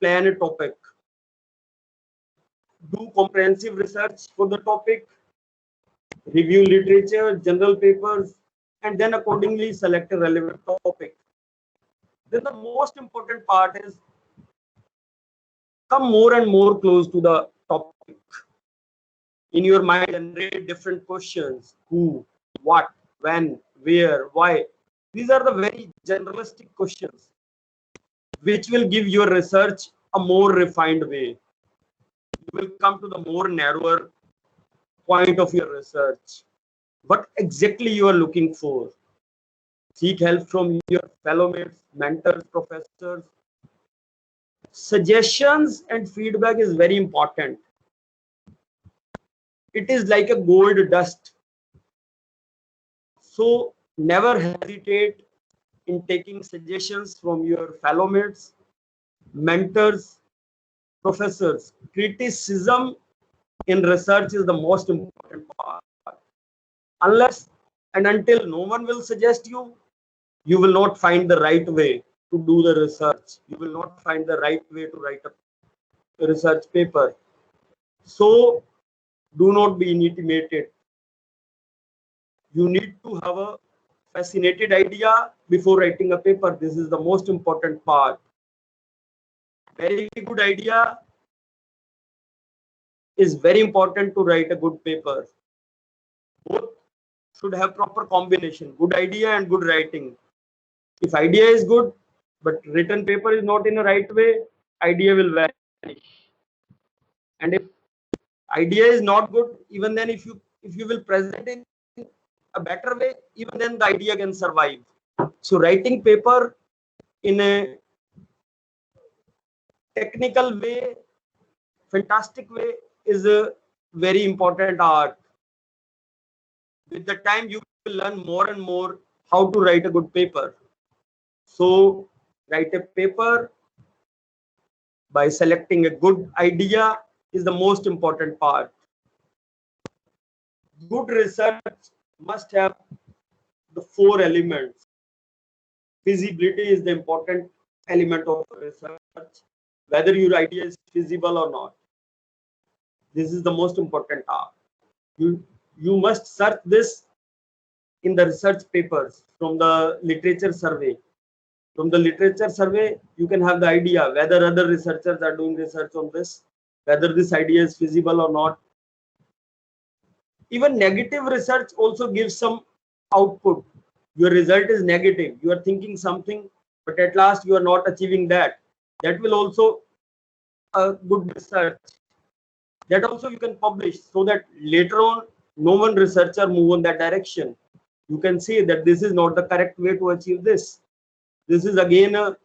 plan a topic, do comprehensive research for the topic, review literature, general papers, and then accordingly select a relevant topic. Then the most important part is come more and more close to the topic. In your mind, generate different questions: who, what, when, where, why. These are the very generalistic questions which will give your research a more refined way. You will come to the more narrower point of your research. What exactly you are looking for. Seek help from your fellow mates, mentors, professors. Suggestions and feedback is very important. It is like a gold dust. So never hesitate in taking suggestions from your fellow mates, mentors, professors. Criticism in research is the most important part. Unless and until no one will suggest you, you will not find the right way to do the research. You will not find the right way to write a research paper. So do not be intimidated. You need to have a fascinated idea before writing a paper. This is the most important part. Very good idea is very important to write a good paper. Both should have proper combination, good idea and good writing. If idea is good but written paper is not in the right way, idea will vanish. And if idea is not good, even then if you will present in a better way, even then the idea can survive. So writing paper in a technical way, fantastic way, is a very important art. With the time you will learn more and more how to write a good paper. So write a paper by selecting a good idea is the most important part. Good research must have the 4 elements. Feasibility is the important element of research, whether your idea is feasible or not. This is the most important part. You must search this in the research papers from the literature survey. From the literature survey, you can have the idea whether other researchers are doing research on this, whether this idea is feasible or not. Even negative research also gives some output. Your result is negative. You are thinking something, but at last you are not achieving that. That will also a good research. That also you can publish so that later on no one researcher move on that direction. You can say that this is not the correct way to achieve this. This is again a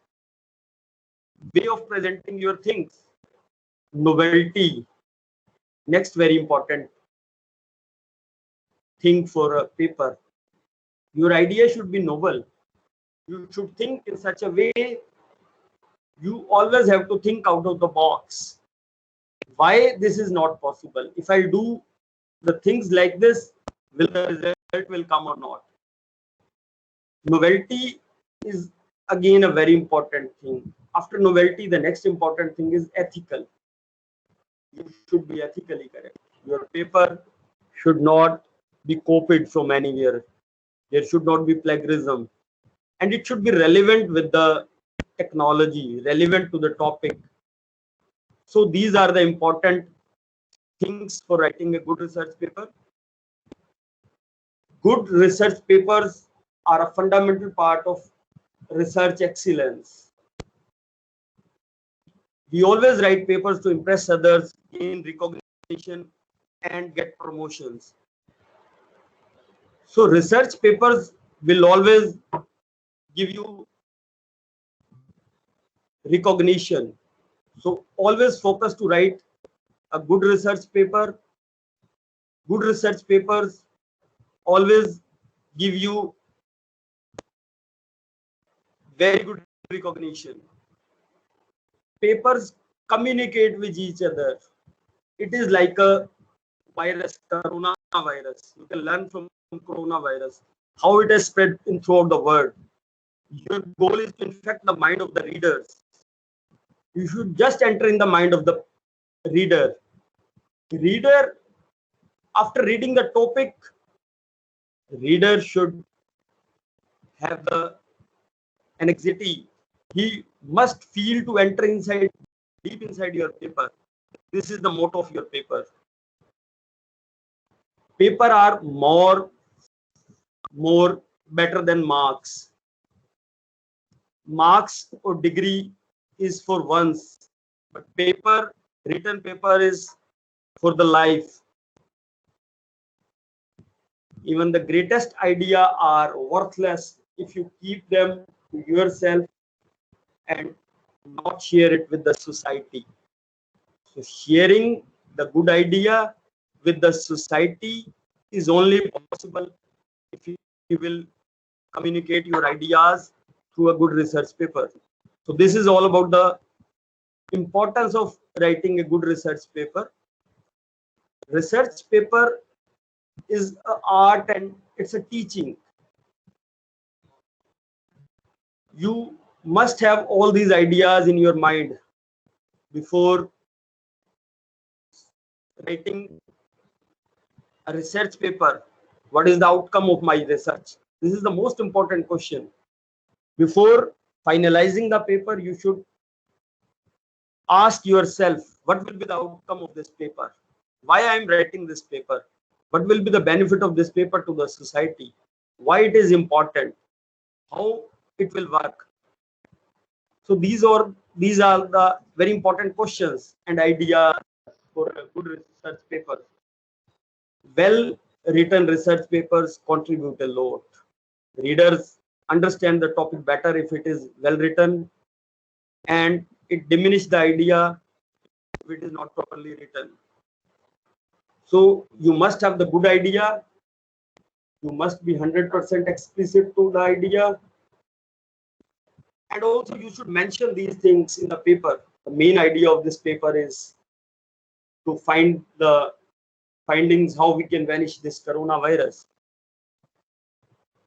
way of presenting your things. Novelty. Next very important thing for a paper. Your idea should be novel. You should think in such a way. You always have to think out of the box. Why this is not possible? If I do the things like this, will the result will come or not? Novelty is again a very important thing. After novelty, the next important thing is ethical. You should be ethically correct. Your paper should not be copied from anywhere. There should not be plagiarism. And it should be relevant with the technology, relevant to the topic. So these are the important things for writing a good research paper. Good research papers are a fundamental part of research excellence. We always write papers to impress others, gain recognition, and get promotions. So research papers will always give you recognition. So always focus to write a good research paper. Good research papers always give you very good recognition. Papers communicate with each other. It is like a virus, coronavirus. You can learn from coronavirus how it has spread throughout the world. Your goal is to infect the mind of the readers. You should just enter in the mind of the reader. Reader, after reading the topic, reader should have the anxiety. He must feel to enter inside, deep inside your paper. This is the motto of your paper. Paper are more better than marks. Marks or degree is for once, but paper, written paper is for the life. Even the greatest idea are worthless if you keep them to yourself and not share it with the society. So sharing the good idea with the society is only possible if you will communicate your ideas through a good research paper. So this is all about the importance of writing a good research paper. Research paper is an art and it's a teaching. You must have all these ideas in your mind before writing a research paper. What is the outcome of my research? This is the most important question. Before finalizing the paper, you should ask yourself, what will be the outcome of this paper? Why I am writing this paper? What will be the benefit of this paper to the society? Why it is important? How it will work? So these are the very important questions and ideas for a good research paper. Well written research papers contribute a lot. Readers understand the topic better if it is well written, and it diminishes the idea if it is not properly written. So you must have the good idea. You must be 100% explicit to the idea. And also you should mention these things in the paper. The main idea of this paper is to find the findings, how we can vanish this coronavirus.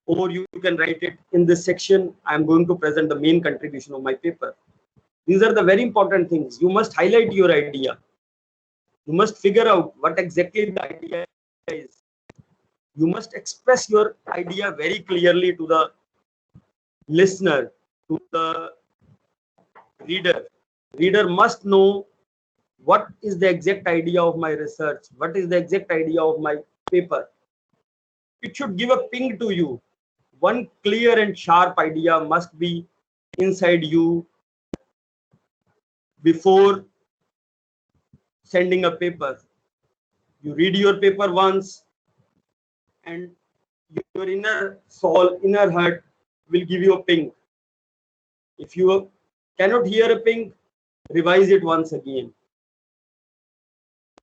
Or you can write it in this section. I am going to present the main contribution of my paper. These are the very important things. You must highlight your idea. You must figure out what exactly the idea is. You must express your idea very clearly to the listener, to the reader. Reader must know what is the exact idea of my research, what is the exact idea of my paper. It should give a ping to you. One clear and sharp idea must be inside you before sending a paper. You read your paper once and your inner soul, inner heart will give you a ping. If you cannot hear a ping, revise it once again.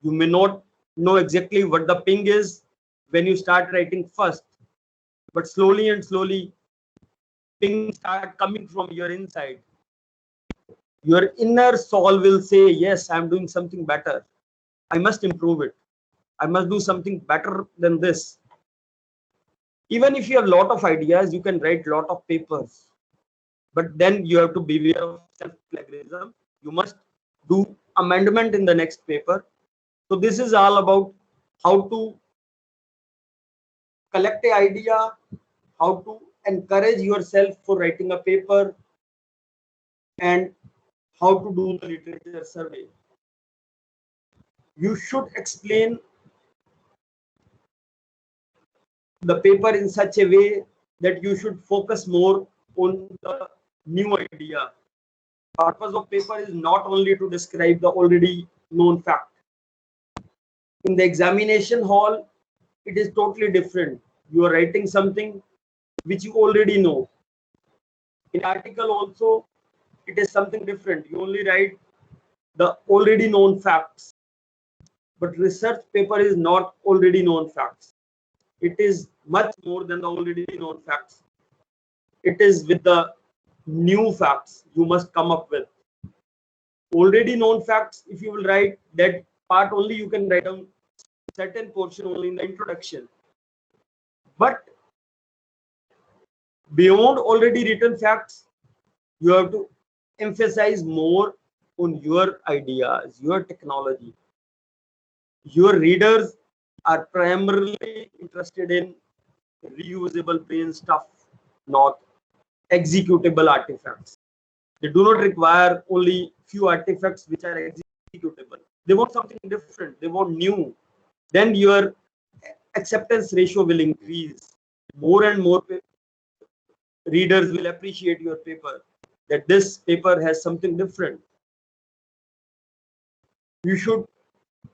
You may not know exactly what the ping is when you start writing first, but slowly and slowly, pings start coming from your inside. Your inner soul will say, yes, I'm doing something better. I must improve it. I must do something better than this. Even if you have a lot of ideas, you can write a lot of papers. But then you have to beware of self-plagiarism. You must do amendment in the next paper. So this is all about how to collect an idea, how to encourage yourself for writing a paper, and how to do the literature survey. You should explain the paper in such a way that you should focus more on the new idea. Purpose of paper is not only to describe the already known fact. In the examination hall, it is totally different. You are writing something which you already know. In article also, it is something different. You only write the already known facts. But research paper is not already known facts. It is much more than the already known facts. It is with the new facts you must come up with. Already known facts, if you will write that part only, you can write down certain portion only in the introduction. But beyond already written facts, you have to emphasize more on your ideas, your technology. Your readers are primarily interested in reusable brain stuff, not executable artifacts. They do not require only few artifacts which are executable. They want something different. They want new. Then your acceptance ratio will increase. More and more readers will appreciate your paper, that this paper has something different. You should,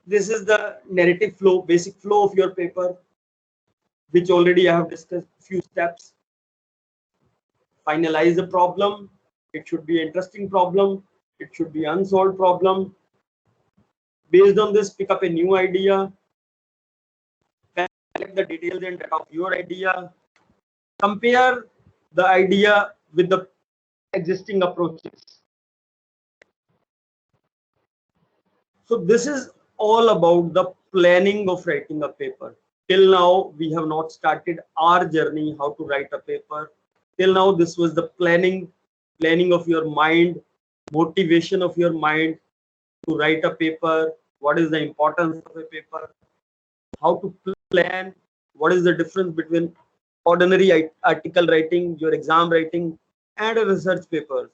this is the narrative flow, basic flow of your paper, which already I have discussed few steps. Finalize a problem. It should be an interesting problem. It should be unsolved problem. Based on this, pick up a new idea. Collect the details and data of your idea. Compare the idea with the existing approaches. So this is all about the planning of writing a paper. Till now, we have not started our journey how to write a paper. Till now, this was the planning of your mind, motivation of your mind to write a paper. What is the importance of a paper? How to plan? What is the difference between ordinary article writing, your exam writing, and a research paper?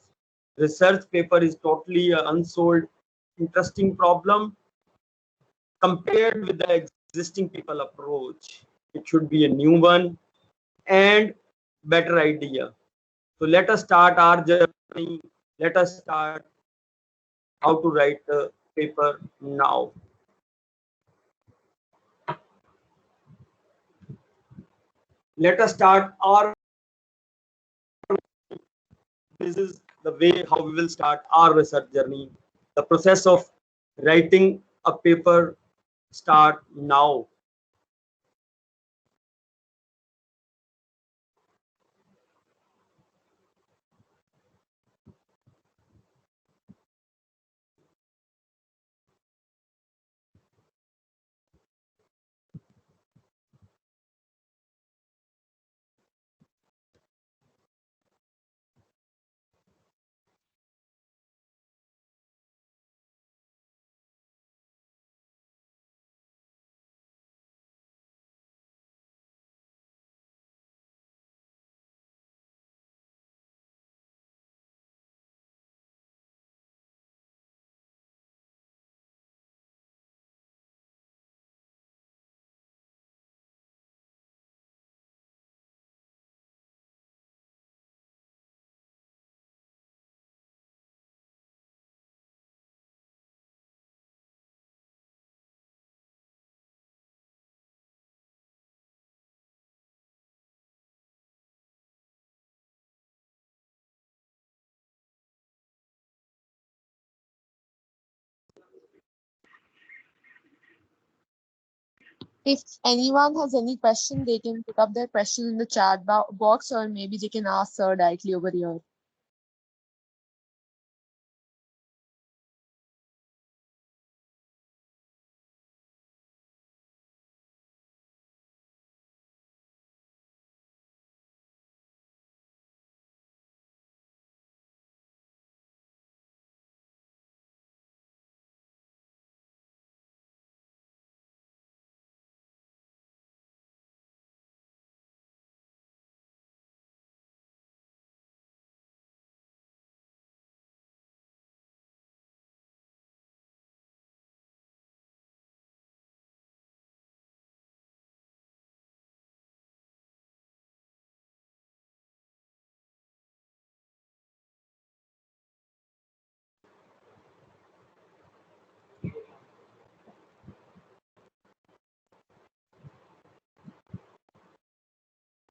Research paper is totally an unsolved, interesting problem compared with the existing people approach. It should be a new one and better idea. So let us start our journey. Let us start how to write a paper now. Let us start our, this is the way how we will start our research journey. The process of writing a paper start now. If anyone has any question, they can pick up their question in the chat box, or maybe they can ask sir directly over here.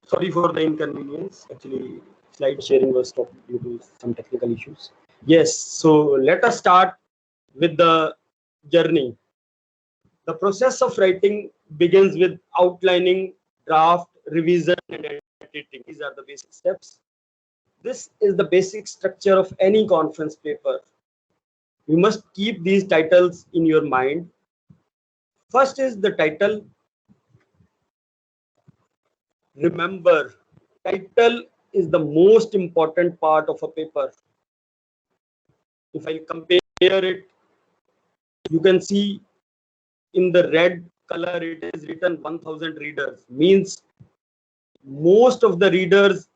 Sorry for the inconvenience. Actually, slide sharing was stopped due to some technical issues. Yes, so let us start with the journey. The process of writing begins with outlining, draft, revision, and editing. These are the basic steps. This is the basic structure of any conference paper. You must keep these titles in your mind. First is the title. Remember, title is the most important part of a paper. If I compare compare it, you can see in the red color it is written 1000 readers, means most of the readers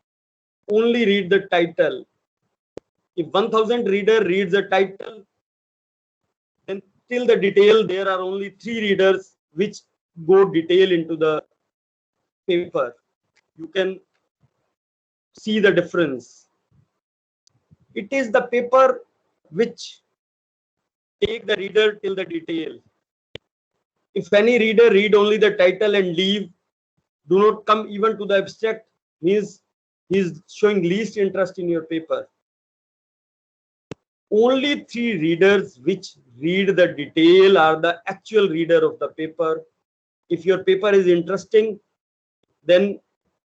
only read the title. If 1000 reader reads the title, then till the detail there are only 3 readers which go detail into the paper. You can see the difference. It is the paper which take the reader till the detail. If any reader read only the title and leave, do not come even to the abstract, means he is showing least interest in your paper. Only 3 readers which read the detail are the actual reader of the paper. If your paper is interesting, then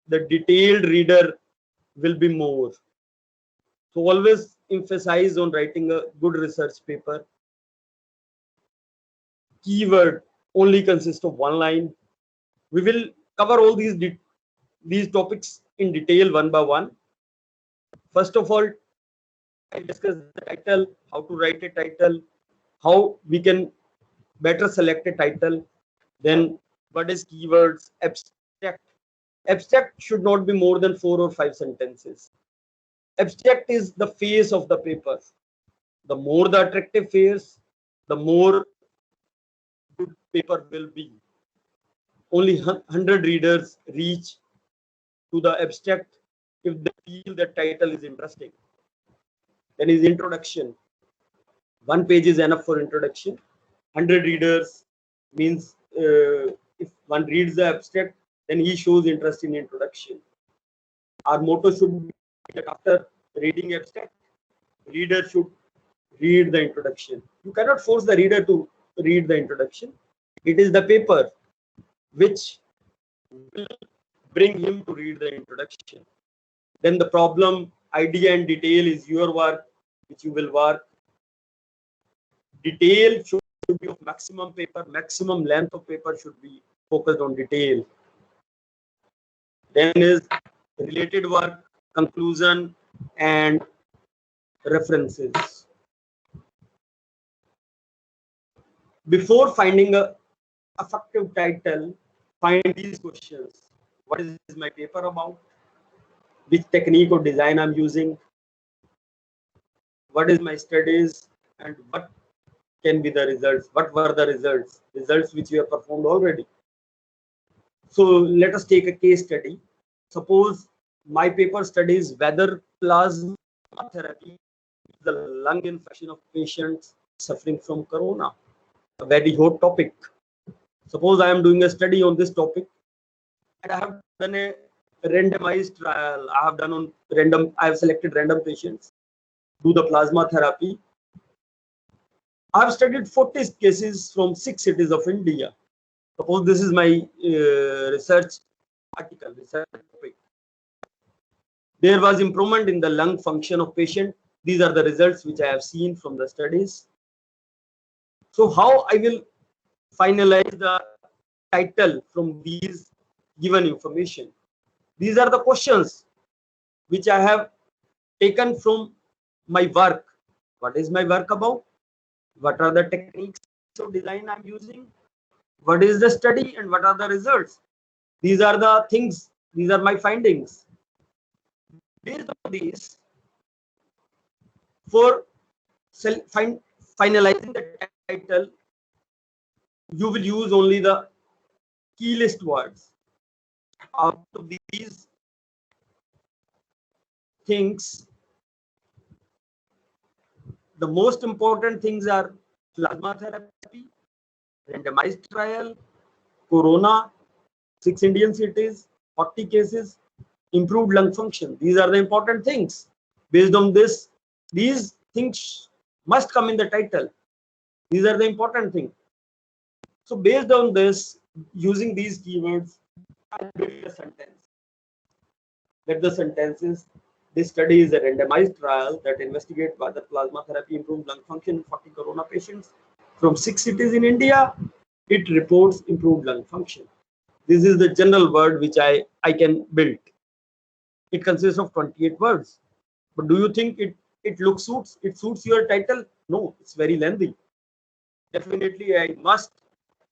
the detailed reader will be more. So always emphasize on writing a good research paper. Keyword only consists of 1 line. We will cover all these topics in detail one by one. First of all, I discuss the title, how to write a title, how we can better select a title. Then what is keywords, abstract. Abstract should not be more than 4 or 5 sentences. Abstract is the face of the paper. The more the attractive face, the more good paper will be. Only 100 readers reach to the abstract if they feel the title is interesting. Then is introduction. 1 page is enough for introduction. 100 readers means if one reads the abstract, then he shows interest in introduction. Our motto should be that after reading abstract, reader should read the introduction. You cannot force the reader to read the introduction. It is the paper which will bring him to read the introduction. Then the problem, idea and detail is your work, which you will work. Detail should be of maximum paper, maximum length of paper should be focused on detail. Then is related work, conclusion, and references. Before finding a effective title, find these questions. What is my paper about? Which technique or design I'm using? What is my studies? And what can be the results? What were the results? Results which you have performed already. So let us take a case study. Suppose my paper studies whether plasma therapy is the lung infection of patients suffering from corona, a very hot topic. Suppose I am doing a study on this topic and I have done a randomized trial. I have selected random patients, do the plasma therapy. I have studied 40 cases from 6 cities of India. Suppose this is my research article, research topic. There was improvement in the lung function of patient. These are the results which I have seen from the studies. So how I will finalize the title from these given information? These are the questions which I have taken from my work. What is my work about? What are the techniques of design I'm using? What is the study and what are the results? These are the things, these are my findings. Based on these, for finalizing the title, you will use only the key list words. Out of these things, the most important things are plasma therapy, randomized trial, corona, 6 Indian cities, 40 cases, improved lung function. These are the important things. Based on this, these things must come in the title. These are the important things. So based on this, using these keywords, I build a sentence. Let the sentences: this study is a randomized trial that investigates whether plasma therapy improved lung function in 40 corona patients from 6 cities in India. It reports improved lung function. This is the general word which I can build. It consists of 28 words. But do you think it suits your title? No, it's very lengthy. Definitely, I must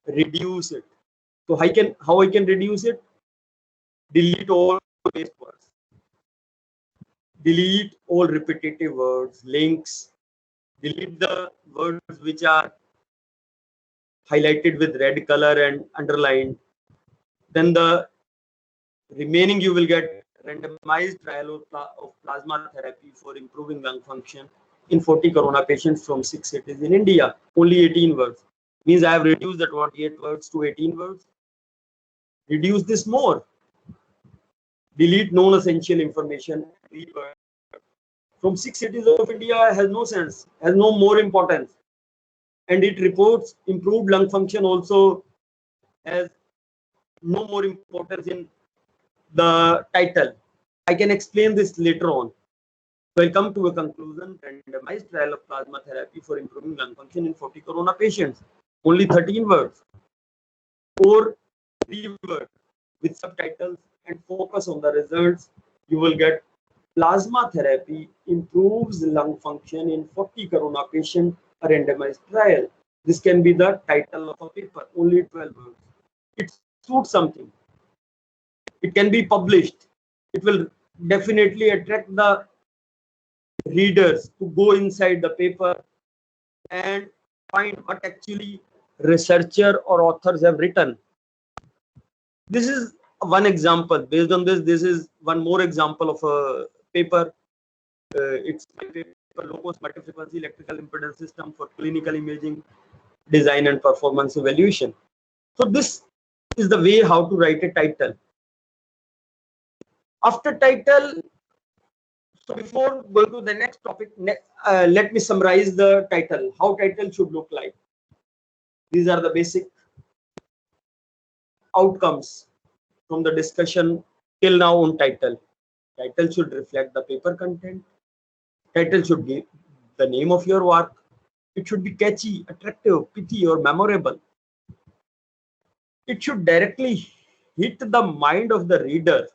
reduce it. So how I can reduce it? Delete all waste words. Delete all repetitive words, links. Delete the words which are highlighted with red color and underlined. Then the remaining you will get randomized trial of plasma therapy for improving lung function in 40 corona patients from 6 cities in India. Only 18 words. Means I have reduced the 28 words to 18 words. Reduce this more. Delete non-essential information. From 6 cities of India has no sense, has no more importance. And it reports improved lung function also has no more importance in the title. I can explain this later on. So I'll come to a conclusion. Randomized trial of plasma therapy for improving lung function in 40 corona patients. Only 13 words or 3 words with subtitles and focus on the results. You will get plasma therapy improves lung function in 40 corona patient, a randomized trial. This can be the title of a paper, only 12 words. It suits something. It can be published. It will definitely attract the readers to go inside the paper and find what actually researcher or authors have written. This is one example. Based on this, this is one more example of a paper. It's my paper, low cost multi-frequency electrical impedance system for clinical imaging, design and performance evaluation. So this is the way how to write a title. After title, so before going to the next topic, let me summarize the title, how title should look like. These are the basic outcomes from the discussion till now on title. Title should reflect the paper content. Title should give the name of your work. It should be catchy, attractive, pithy, or memorable. It should directly hit the mind of the reader.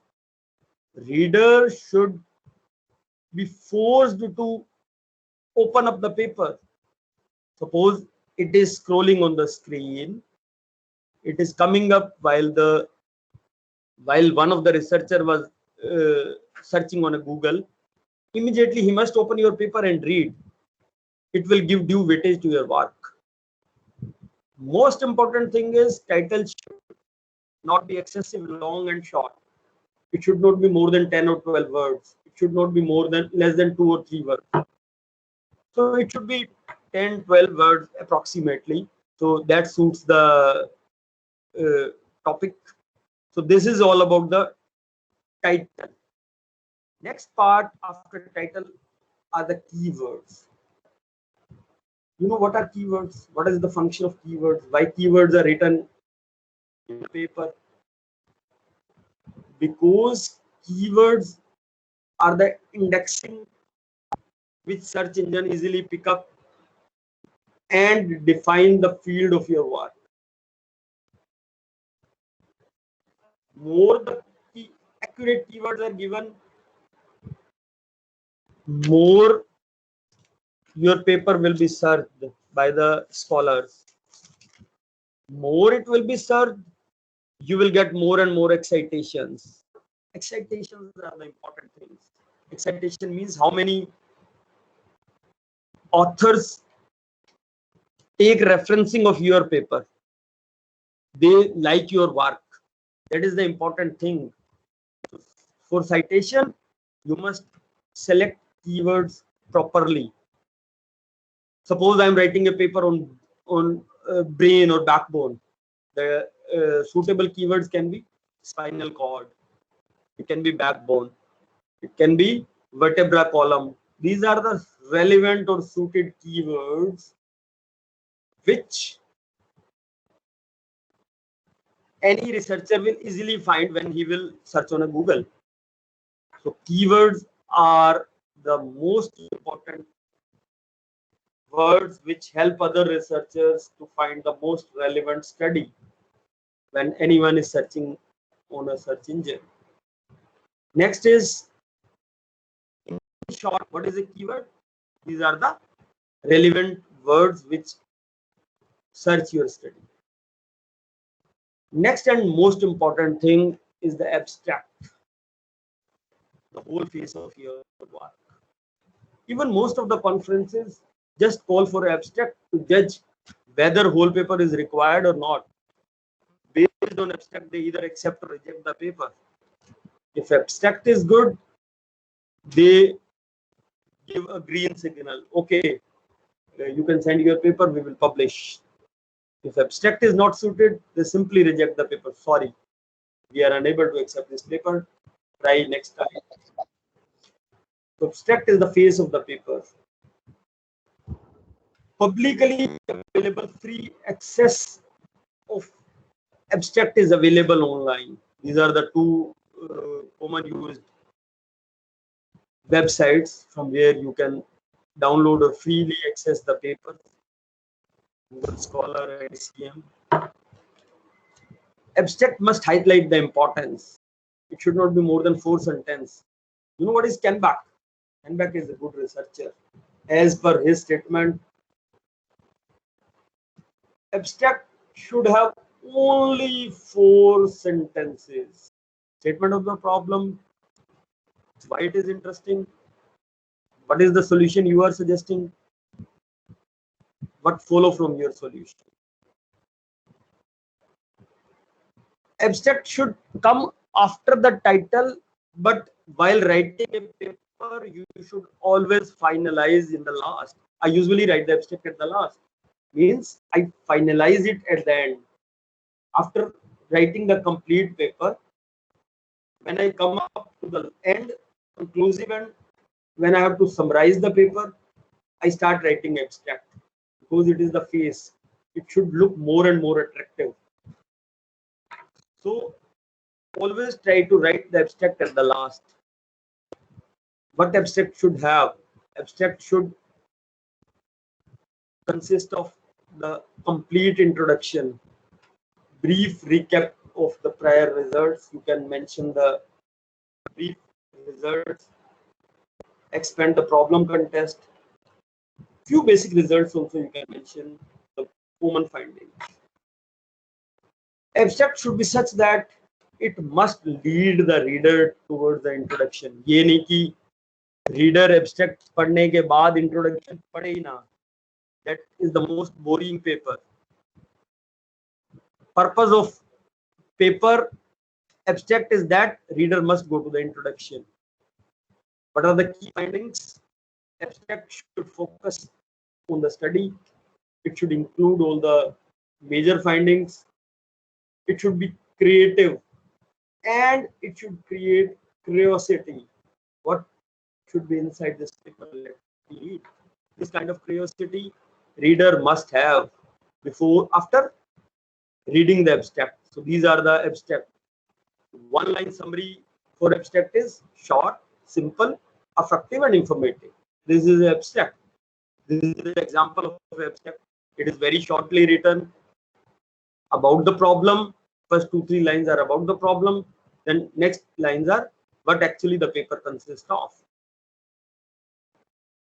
Reader should be forced to open up the paper. Suppose it is scrolling on the screen. It is coming up while one of the researcher was searching on a Google. Immediately he must open your paper and read. It will give due weightage to your work. Most important thing is title should not be excessive long and short. It should not be more than 10 or 12 words. It should not be less than 2 or 3 words. So it should be 10, 12 words approximately. So that suits the topic. So this is all about the title. Next part after title are the keywords. You know what are keywords? What is the function of keywords? Why keywords are written in the paper? Because keywords are the indexing which search engine easily pick up and define the field of your work. More the accurate keywords are given, more your paper will be searched by the scholars. More it will be searched, you will get more and more excitations. Excitations are the important things. Excitation means how many authors take referencing of your paper. They like your work. That is the important thing. For citation, you must select keywords properly. Suppose I am writing a paper on brain or backbone. The suitable keywords can be spinal cord. It can be backbone. It can be vertebra column. These are the relevant or suited keywords which any researcher will easily find when he will search on a Google. So keywords are the most important words which help other researchers to find the most relevant study when anyone is searching on a search engine. Next is, in short, what is a keyword? These are the relevant words which search your study. Next and most important thing is the abstract, the whole face of your work. Even most of the conferences just call for abstract to judge whether whole paper is required or not. Based on abstract, they either accept or reject the paper. If abstract is good, they give a green signal. Okay, you can send your paper, we will publish. If abstract is not suited, they simply reject the paper. Sorry, we are unable to accept this paper. Try next time. So abstract is the face of the paper. Publicly available free access of abstract is available online. These are the two common used websites from where you can download or freely access the paper. Google Scholar and SCM. Abstract must highlight the importance. It should not be more than 4 sentences. You know what is Ken Beck? Ken Beck is a good researcher. As per his statement, abstract should have only 4 sentences. Statement of the problem, why it is interesting, what is the solution you are suggesting, what follow from your solution. Abstract should come after the title, but while writing a paper, you should always finalize in the last. I usually write the abstract at the last. Means I finalize it at the end. After writing the complete paper, when I come up to the end, conclusive end, when I have to summarize the paper, I start writing abstract because it is the face. It should look more and more attractive. So always try to write the abstract at the last. What abstract should have? Abstract should consist of the complete introduction, brief recap of the prior results. You can mention the brief results, expand the problem contest. Few basic results also you can mention, the common findings. Abstract should be such that it must lead the reader towards the introduction. ये नहीं कि reader abstract पढ़ने के बाद introduction पढ़े ही ना. That is the most boring paper. Purpose of paper abstract is that reader must go to the introduction. What are the key findings? Abstract should focus on the study. It should include all the major findings. It should be creative and it should create curiosity. What should be inside this paper? Let me read. This kind of curiosity reader must have after reading the abstract. So these are the abstract. One line summary for abstract is short, simple, effective and informative. This is abstract. This is an example of abstract. It is very shortly written about the problem. First 2-3 lines are about the problem. Then next lines are what actually the paper consists of.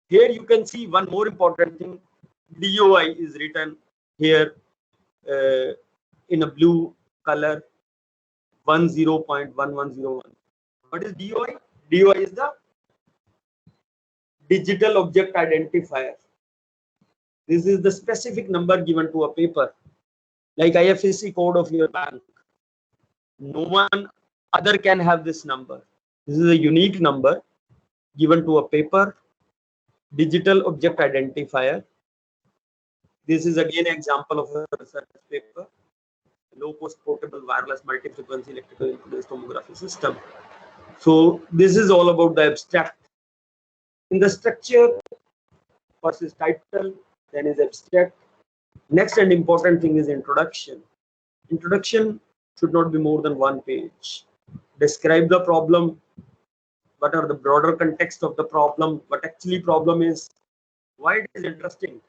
Here you can see one more important thing. DOI is written here in a blue color, 10.1101. What is DOI? DOI is the digital object identifier. This is the specific number given to a paper, like IFSC code of your bank. No one other can have this number. This is a unique number given to a paper, digital object identifier. This is again an example of a research paper, low-cost portable wireless multi-frequency electrical impedance tomography system. So this is all about the abstract. In the structure, first is title, then is abstract. Next and important thing is introduction. Introduction should not be more than 1 page. Describe the problem. What are the broader context of the problem? What actually problem is? Why it is interesting?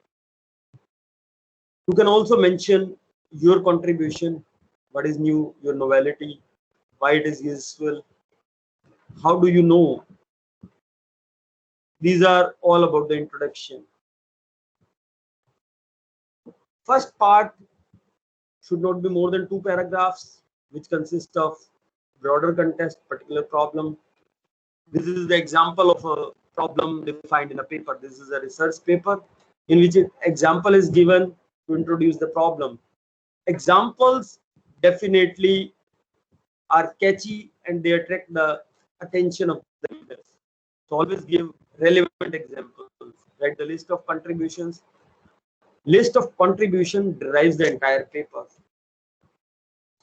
You can also mention your contribution. What is new? Your novelty. Why it is useful? How do you know? These are all about the introduction. First part should not be more than 2 paragraphs, which consist of broader context, particular problem. This is the example of a problem defined in a paper. This is a research paper in which an example is given to introduce the problem. Examples definitely are catchy and they attract the attention of the readers. So always give relevant examples. Write the list of contributions. List of contribution derives the entire paper.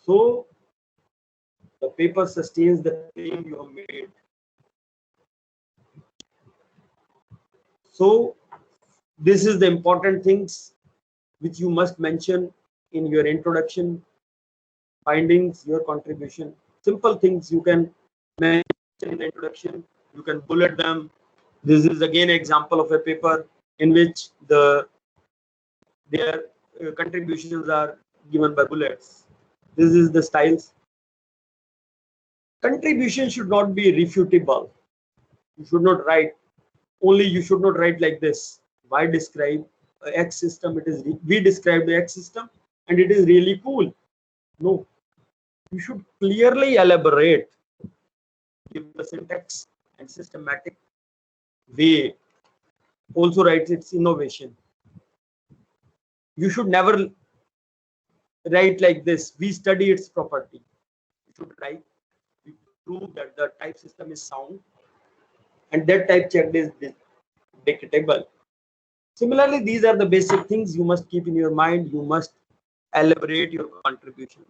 So the paper sustains the claim you have made. So this is the important things which you must mention in your introduction, findings, your contribution. Simple things you can mention in the introduction. You can bullet them. This is again an example of a paper in which their contributions are given by bullets. This is the styles. Contribution should not be refutable. You should not write. Only you should not write like this. Why describe X system? It is we describe the X system, and it is really cool. No, you should clearly elaborate, give the syntax and systematic way. Also write its innovation. You should never write like this. We study its property. You should write. We prove that the type system is sound, and that type checked is detectable. Similarly, these are the basic things you must keep in your mind. You must elaborate your contribution.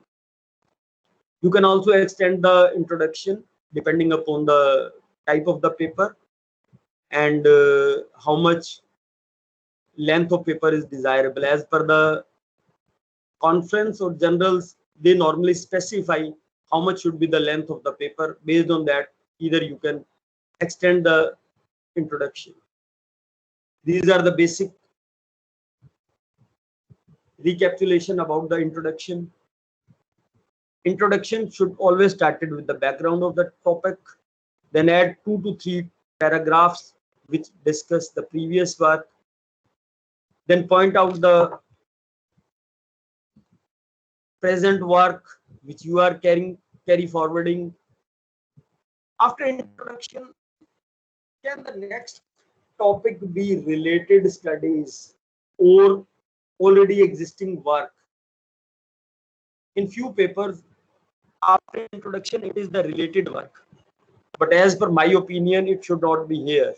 You can also extend the introduction depending upon the type of the paper and how much length of paper is desirable. As per the conference or journals, they normally specify how much should be the length of the paper. Based on that, either you can extend the introduction. These are the basic recapitulation about the introduction. Introduction should always started with the background of the topic, then add 2 to 3 paragraphs which discuss the previous work, then point out the present work which you are carry forwarding. After introduction, can the next topic be related studies or already existing work? In few papers, after introduction, it is the related work. But as per my opinion, it should not be here.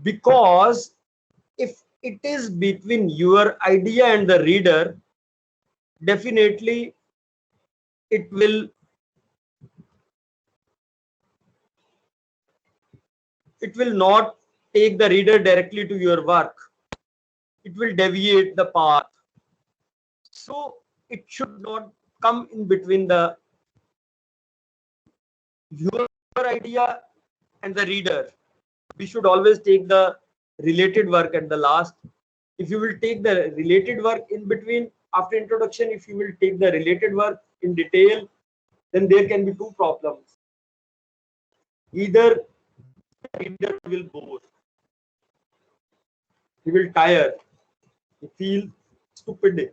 Because if it is between your idea and the reader, definitely it will not take the reader directly to your work. It will deviate the path. So it should not come in between your idea and the reader. We should always take the related work at the last. If you will take the related work in between after introduction, if you will take the related work in detail, then there can be two problems. Either the reader will bore, he will tire, he feels stupid.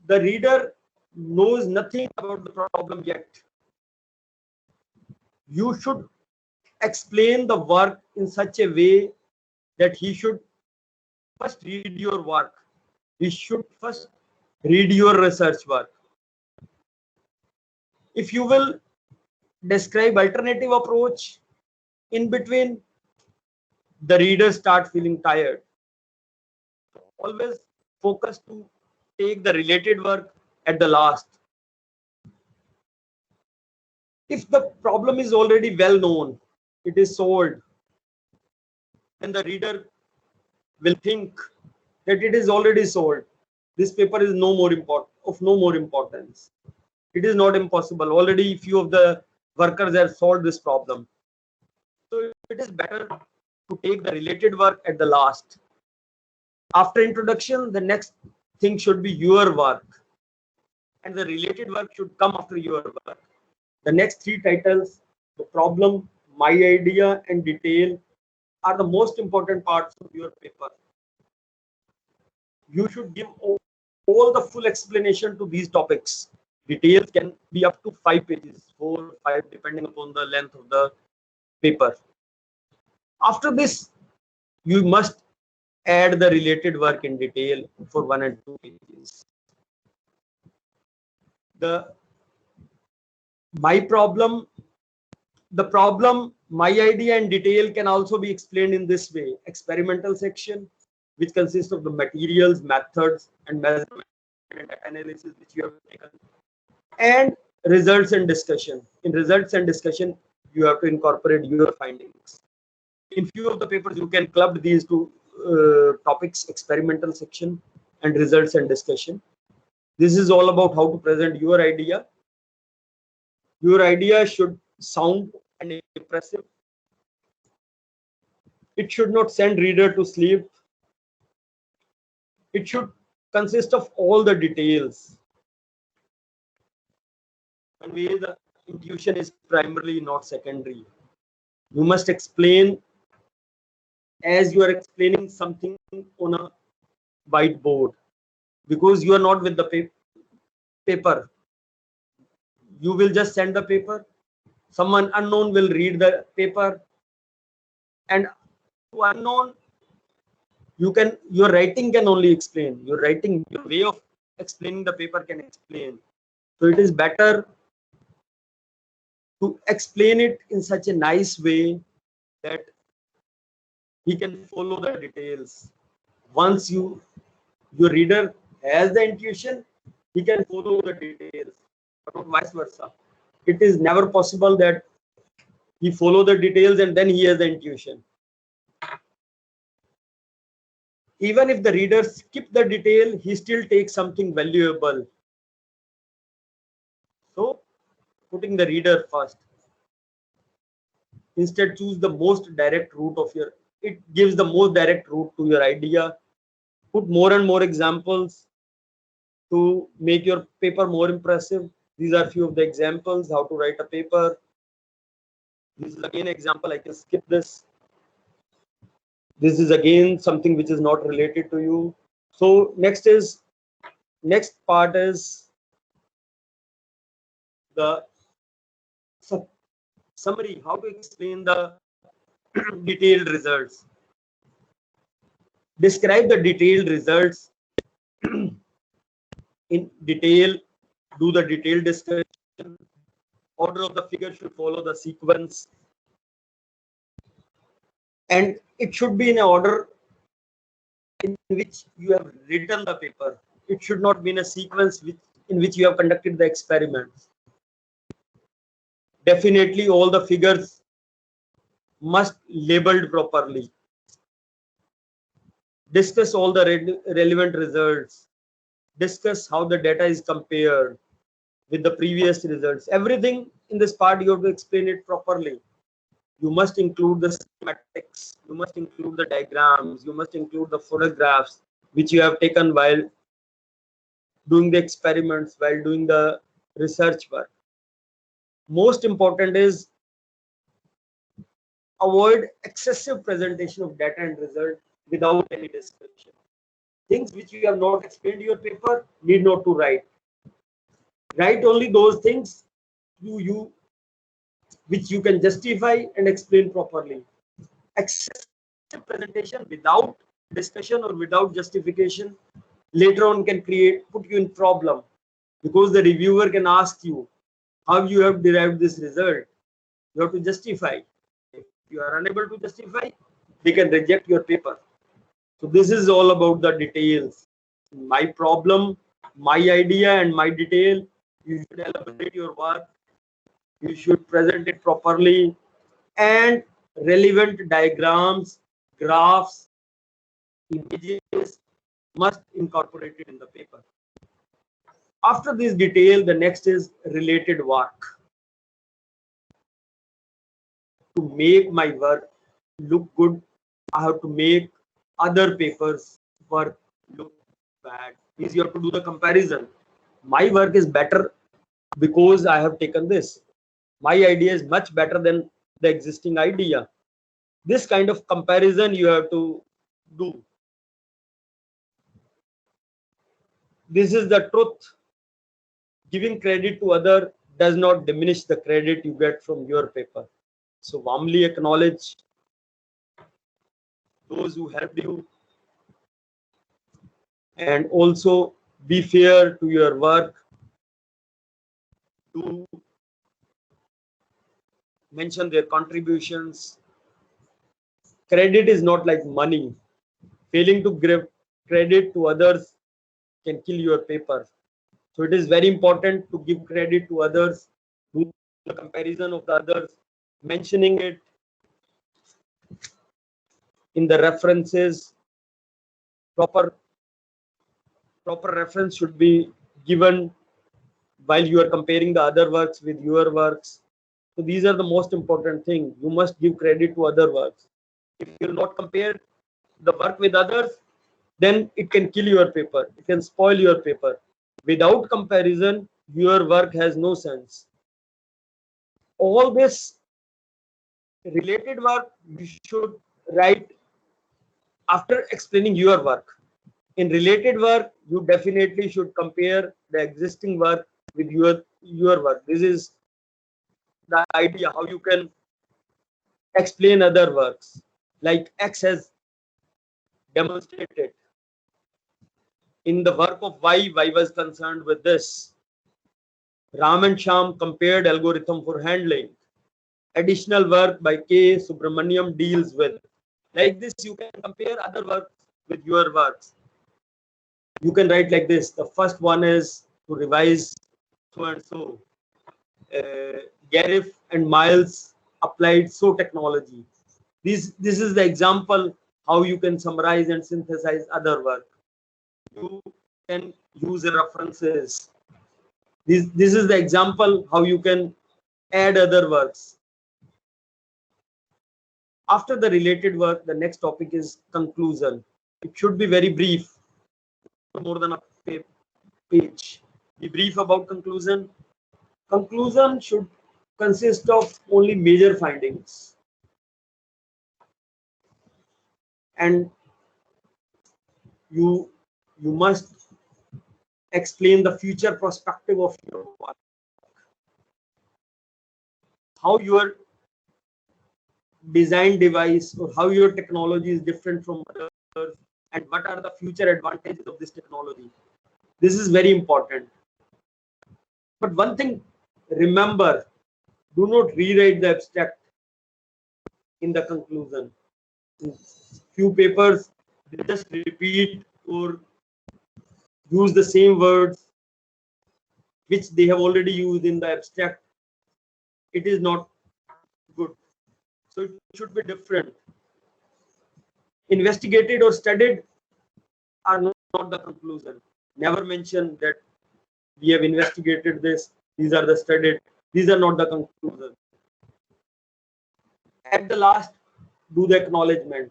The reader knows nothing about the problem yet. You should explain the work in such a way that he should first read your work. He should first read your research work. If you will describe alternative approach in between, the reader start feeling tired. Always focus to take the related work at the last. If the problem is already well known, it is solved, then the reader will think that it is already solved. This paper is of no more importance. It is not impossible. Already few of the workers have solved this problem. So it is better to take the related work at the last. After introduction, the next thing should be your work, and the related work should come after your work. The next three titles, the problem, my idea, and detail, are the most important parts of your paper. you should give all the full explanation to these topics. Details can be up to 5 pages, 4, 5, depending upon the length of the paper. After this, you must add the related work in detail for 1 and 2 pages. My problem, my idea and detail can also be explained in this way. Experimental section, which consists of the materials, methods, and measurement and analysis which you have taken, and results and discussion. In results and discussion, you have to incorporate your findings. In few of the papers, you can club these two topics, experimental section and results and discussion. This is all about how to present your idea. Your idea should sound and impressive. It should not send reader to sleep. It should consist of all the details. And where the intuition is primarily, not secondary. You must explain as you are explaining something on a whiteboard, because you are not with the paper. You will just send the paper. Someone unknown will read the paper, and to unknown, your writing can only explain. Your writing, your way of explaining the paper can explain. So it is better to explain it in such a nice way that he can follow the details. Once your reader has the intuition, he can follow the details, but not vice versa. It is never possible that he follow the details and then he has the intuition. Even if the reader skip the detail, he still takes something valuable. So, putting the reader first. Instead, choose the most direct route of it gives the most direct route to your idea. Put more and more examples to make your paper more impressive. These are few of the examples how to write a paper. This is again an example. I can skip this. This is again something which is not related to you. So next part is the summary, how to explain the detailed results. Describe the detailed results in detail. Do the detailed discussion. Order of the figure should follow the sequence, and it should be in an order in which you have written the paper. It should not be in a sequence in which you have conducted the experiments. Definitely all the figures must labeled properly. Discuss all the relevant results. Discuss how the data is compared with the previous results. Everything in this part you have to explain it properly. You must include the schematics, you must include the diagrams, you must include the photographs which you have taken while doing the experiments, while doing the research work. Most important is avoid excessive presentation of data and result without any description. Things which you have not explained in your paper need not to write. Write only those things which you can justify and explain properly. Excessive presentation without discussion or without justification later on can put you in problem, because the reviewer can ask you how you have derived this result. You have to justify. If you are unable to justify, they can reject your paper. So this is all about the details. My problem, my idea, and my detail. You should elaborate your work. You should present it properly, and relevant diagrams, graphs, images must incorporate it in the paper. After this detail, the next is related work. To make my work look good, I have to make other papers' work look bad. Means you have to do the comparison. My work is better because I have taken this. My idea is much better than the existing idea. This kind of comparison you have to do. This is the truth. Giving credit to other does not diminish the credit you get from your paper. So warmly acknowledge those who helped you, and also be fair to your work. To mention their contributions. Credit is not like money. Failing to give credit to others can kill your paper. So it is very important to give credit to others, do the comparison of the others, mentioning it in the references. Proper reference should be given while you are comparing the other works with your works. So these are the most important thing. You must give credit to other works. If you will not compare the work with others, then it can kill your paper. It can spoil your paper. Without comparison, your work has no sense. All this related work you should write after explaining your work. In related work, you definitely should compare the existing work with your work. This is the idea how you can explain other works. Like X has demonstrated in the work of Y was concerned with this. Ram and Sham compared algorithm for handling. Additional work by K. Subramaniam deals with. Like this, you can compare other works with your works. You can write like this. The first one is to revise so and so. Garif and Miles applied so technology. This is the example how you can summarize and synthesize other work. You can use references. This is the example how you can add other works. After the related work, the next topic is conclusion. It should be very brief, no more than a page. Be brief about conclusion. Conclusion should consist of only major findings, and you must explain the future perspective of your work, how your design device or how your technology is different from others, and what are the future advantages of this technology. This is very important. But one thing, remember, do not rewrite the abstract in the conclusion. In few papers, they just repeat or use the same words which they have already used in the abstract. It is not good. So it should be different. Investigated or studied are not the conclusion. Never mention that we have investigated this. These are the studied. These are not the conclusion. At the last, do the acknowledgement.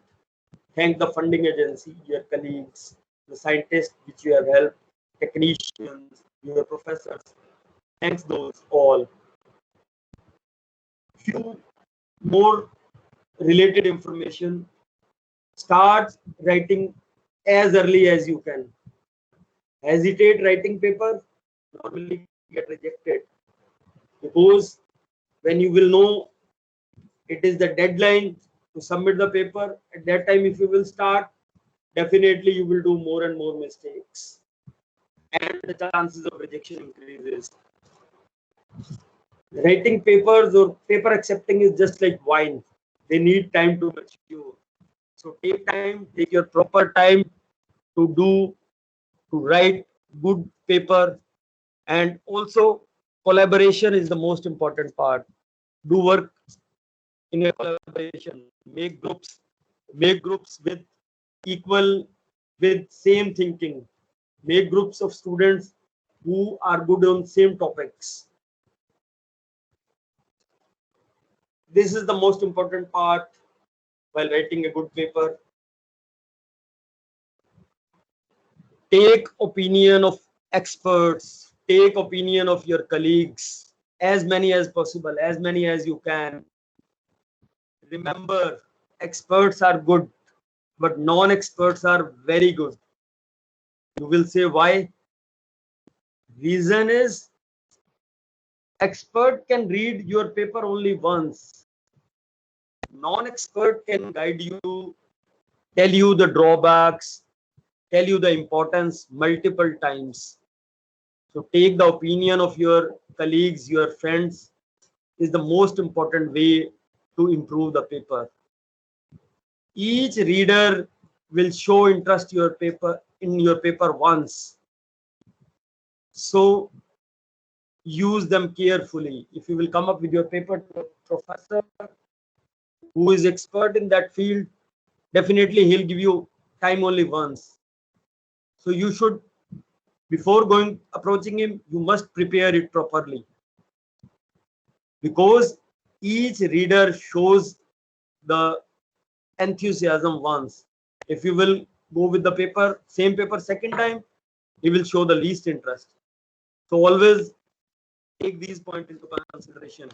Thank the funding agency, your colleagues, the scientists which you have helped, technicians, your professors. Thanks those all. Few more related information. Start writing as early as you can. Hesitate writing paper, normally get rejected, because when you will know it is the deadline to submit the paper, at that time if you will start, definitely you will do more and more mistakes and the chances of rejection increases. Writing papers or paper accepting is just like wine. They need time to mature. So take time, take your proper time to write good paper. And also collaboration is the most important part. Do work in a collaboration. Make groups with equal, with same thinking. Make groups of students who are good on same topics. This is the most important part while writing a good paper. Take opinion of experts, take opinion of your colleagues, as many as possible, as many as you can. Remember, experts are good, but non-experts are very good. You will say why? Reason is expert can read your paper only once. Non-expert can guide you, tell you the drawbacks, tell you the importance multiple times. So take the opinion of your colleagues, your friends is the most important way to improve the paper. Each reader will show interest in your paper once. So use them carefully. If you will come up with your paper to a professor who is expert in that field, definitely he'll give you time only once. So you should, before approaching him, you must prepare it properly, because each reader shows the enthusiasm once. If you will go with the same paper second time, he will show the least interest. So always take these points into consideration.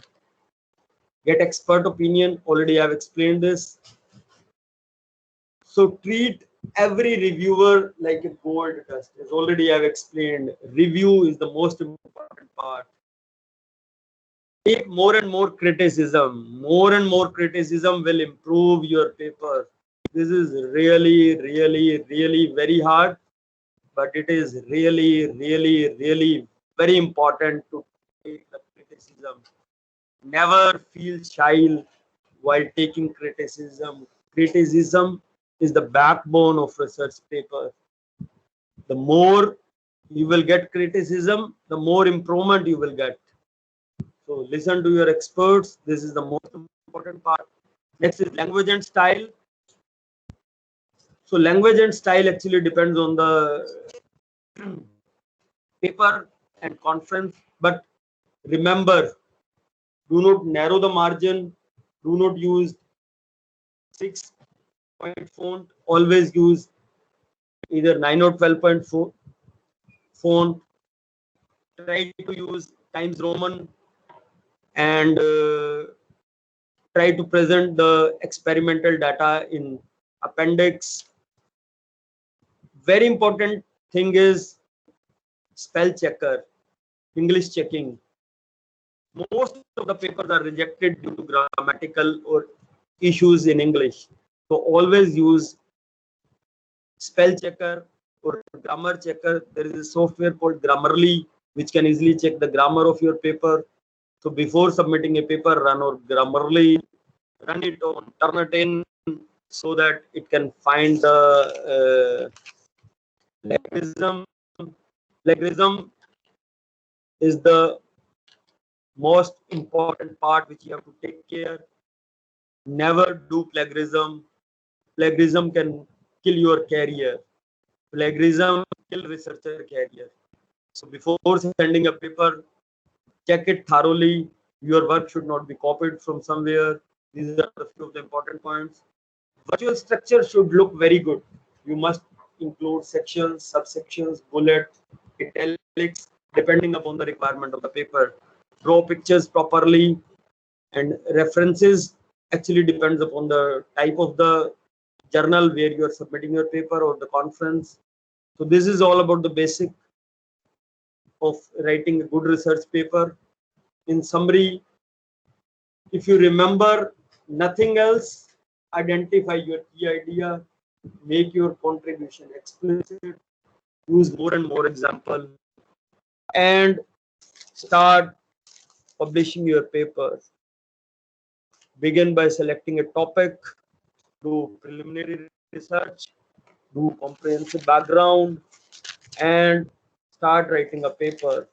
Get expert opinion. Already I have explained this. So treat every reviewer like a gold dust. As already I have explained, review is the most important part. Take more and more criticism. More and more criticism will improve your paper. This is really, really, really very hard, but it is really, really, really very important to take the criticism. Never feel shy while taking criticism. Criticism is the backbone of research paper. The more you will get criticism, the more improvement you will get. So listen to your experts. This is the most important part. Next is language and style. So language and style actually depends on the paper and conference. But remember, do not narrow the margin. Do not use 6-point font. Always use either 9 or 12-point font. Try to use Times Roman and try to present the experimental data in appendix. Very important thing is spell checker, English checking. Most of the papers are rejected due to grammatical or issues in English. So always use spell checker or grammar checker. There is a software called Grammarly which can easily check the grammar of your paper. So before submitting a paper, run or Grammarly, run it on, turn it in, so that it can find the plagiarism. Plagiarism is the most important part which you have to take care. Never do plagiarism. Plagiarism can kill your career. Plagiarism kill researcher career. So before sending a paper, check it thoroughly. Your work should not be copied from somewhere. These are the few of the important points. Virtual structure should look very good. You must include sections, subsections, bullets, italics, depending upon the requirement of the paper. Draw pictures properly, and references actually depends upon the type of the journal where you are submitting your paper or the conference. So this is all about the basic of writing a good research paper. In summary, if you remember nothing else, identify your key idea, make your contribution explicit, use more and more example, and start publishing your papers. Begin by selecting a topic, do preliminary research, do comprehensive background, and start writing a paper.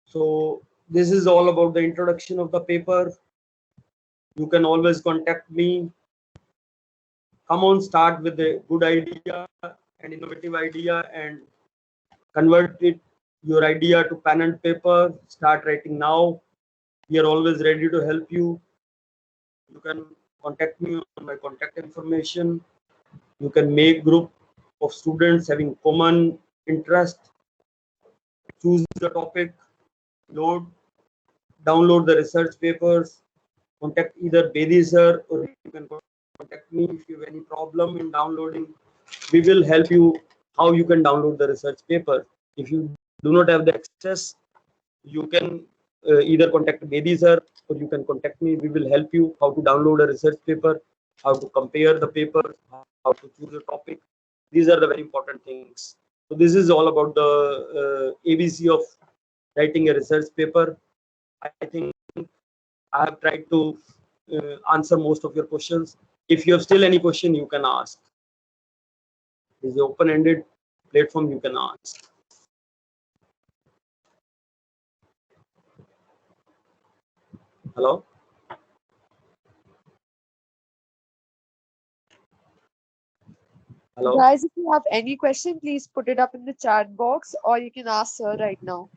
So this is all about the introduction of the paper. You can always contact me. Come on, start with a good idea, an innovative idea, and convert your idea to pen and paper. Start writing now. We are always ready to help you. You can contact me on my contact information. You can make group of students having common interest. Choose the topic, download the research papers, contact either Bedi sir, or you can contact me if you have any problem in downloading. We will help you how you can download the research paper. If you do not have the access, you can either contact Bedi sir or you can contact me. We will help you how to download a research paper, how to compare the paper, how to choose a topic. These are the very important things. So this is all about the ABC of writing a research paper. I think I have tried to answer most of your questions. If you have still any question, you can ask. This is an open-ended platform, you can ask. Hello? Hello? Guys, if you have any question, please put it up in the chat box or you can ask sir right now.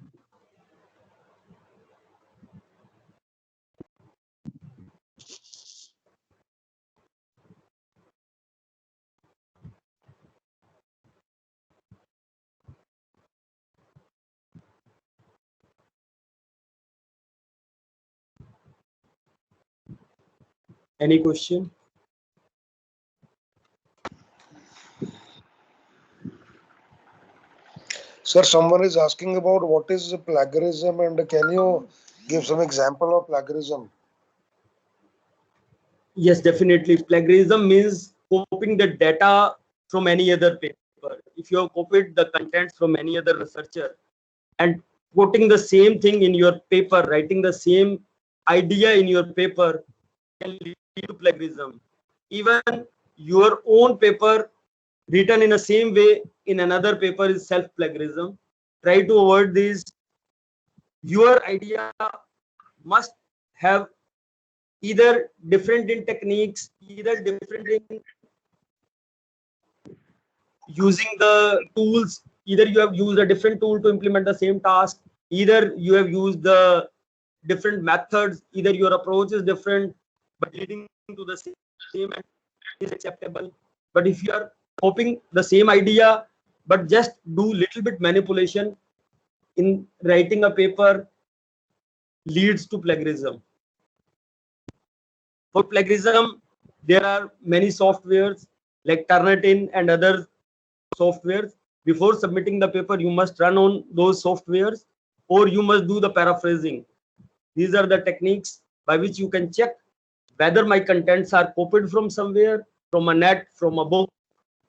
Any question? Sir, someone is asking about what is plagiarism and can you give some example of plagiarism? Yes, definitely. Plagiarism means copying the data from any other paper. If you have copied the contents from any other researcher and putting the same thing in your paper, writing the same idea in your paper, can lead to plagiarism. Even your own paper written in the same way in another paper is self-plagiarism. Try to avoid this. Your idea must have either different in techniques, either different in using the tools, either you have used a different tool to implement the same task, either you have used the different methods, either your approach is different, but leading to the same end is acceptable. But if you are copying the same idea, but just do little bit manipulation in writing a paper, leads to plagiarism. For plagiarism, there are many softwares like Turnitin and other softwares. Before submitting the paper, you must run on those softwares or you must do the paraphrasing. These are the techniques by which you can check whether my contents are copied from somewhere, from a net, from a book,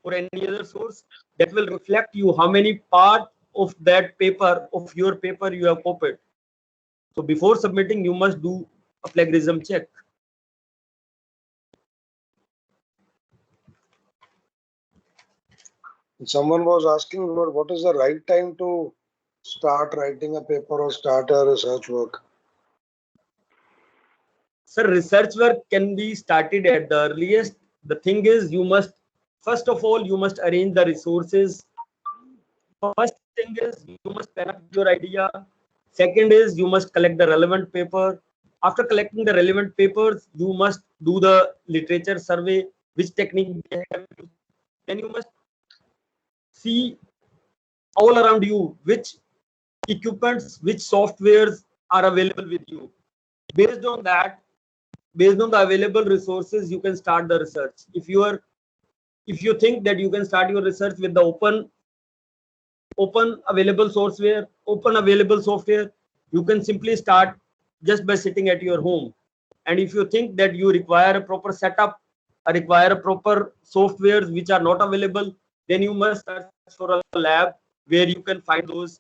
or any other source. That will reflect you how many part of that paper, of your paper, you have copied. So before submitting, you must do a plagiarism check. Someone was asking about what is the right time to start writing a paper or start a research work. Sir, research work can be started at the earliest. The thing is, you must, first of all, you must arrange the resources. First thing is, you must pen up your idea. Second is, you must collect the relevant paper. After collecting the relevant papers, you must do the literature survey, which technique they have used. Then you must see all around you which equipments, which softwares are available with you. Based on that, based on the available resources, you can start the research. If you think that you can start your research with the open available sourceware, open available software, you can simply start just by sitting at your home. And if you think that you require a proper setup or require a proper softwares which are not available, then you must search for a lab where you can find those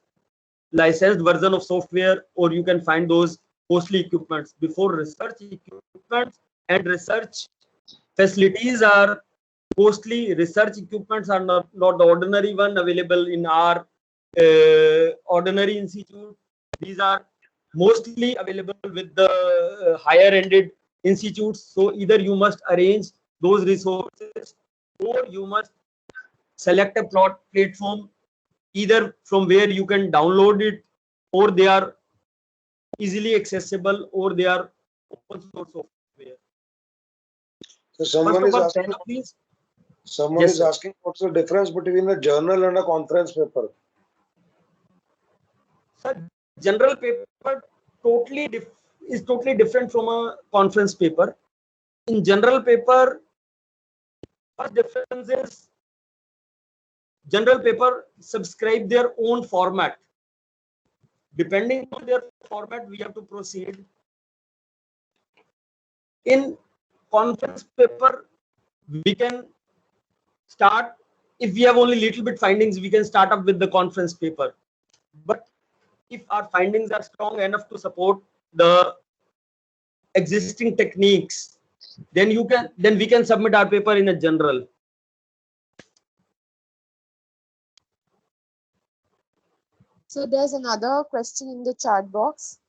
licensed version of software, or you can find those costly equipments. Before, research equipments and research facilities are costly. Research equipments are not the ordinary one available in our ordinary institute. These are mostly available with the higher ended institutes. So either you must arrange those resources or you must select a platform either from where you can download it or they are easily accessible or they are open source software. So First someone of is all, asking, please. someone Yes, is sir. asking what's the difference between a journal and a conference paper. Sir, general paper is totally different from a conference paper. In general paper, first difference is General paper subscribe their own format. Depending on their format, we have to proceed. In conference paper, we can start, if we have only little bit findings, we can start up with the conference paper. But if our findings are strong enough to support the existing techniques, then we can submit our paper in a general. So there's another question in the chat box.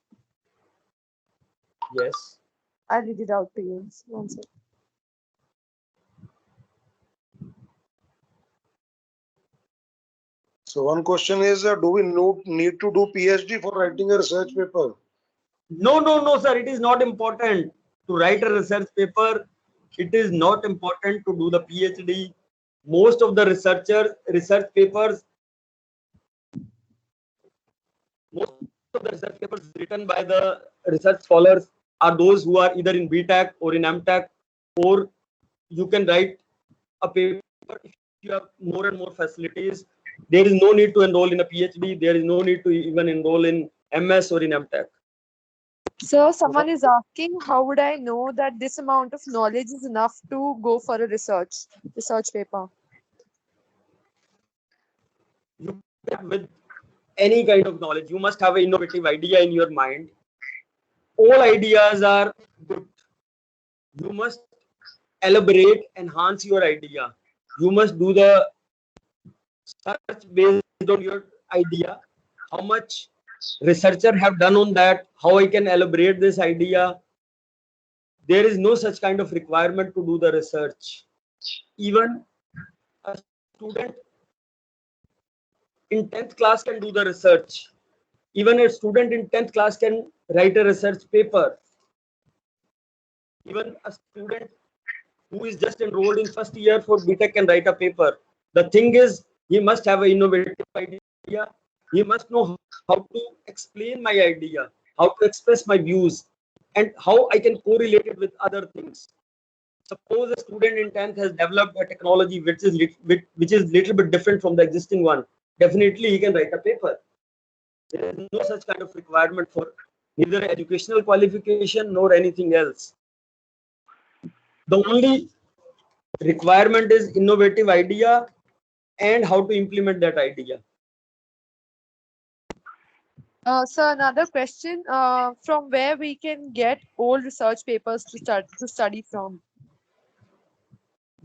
Yes. I'll read it out to you. One second. So one question is, do we need to do PhD for writing a research paper? No, sir. It is not important to write a research paper. It is not important to do the PhD. Most of the research papers written by the research scholars are those who are either in BTech or in MTech, or you can write a paper if you have more and more facilities. There is no need to enroll in a PhD. There is no need to even enroll in MS or in MTech. So someone is asking, how would I know that this amount of knowledge is enough to go for a research paper? You with any kind of knowledge, you must have an innovative idea in your mind. All ideas are good. You must elaborate, enhance your idea. You must do the search based on your idea. How much researcher have done on that? How I can elaborate this idea? There is no such kind of requirement to do the research. Even a student in 10th class can do the research. Even a student in 10th class can write a research paper. Even a student who is just enrolled in first year for BTech can write a paper. The thing is, he must have an innovative idea. He must know how to explain my idea, how to express my views, and how I can correlate it with other things. Suppose a student in 10th has developed a technology which is little bit different from the existing one. Definitely, he can write a paper. There is no such kind of requirement for neither educational qualification nor anything else. The only requirement is innovative idea and how to implement that idea. So another question, from where we can get old research papers to study from?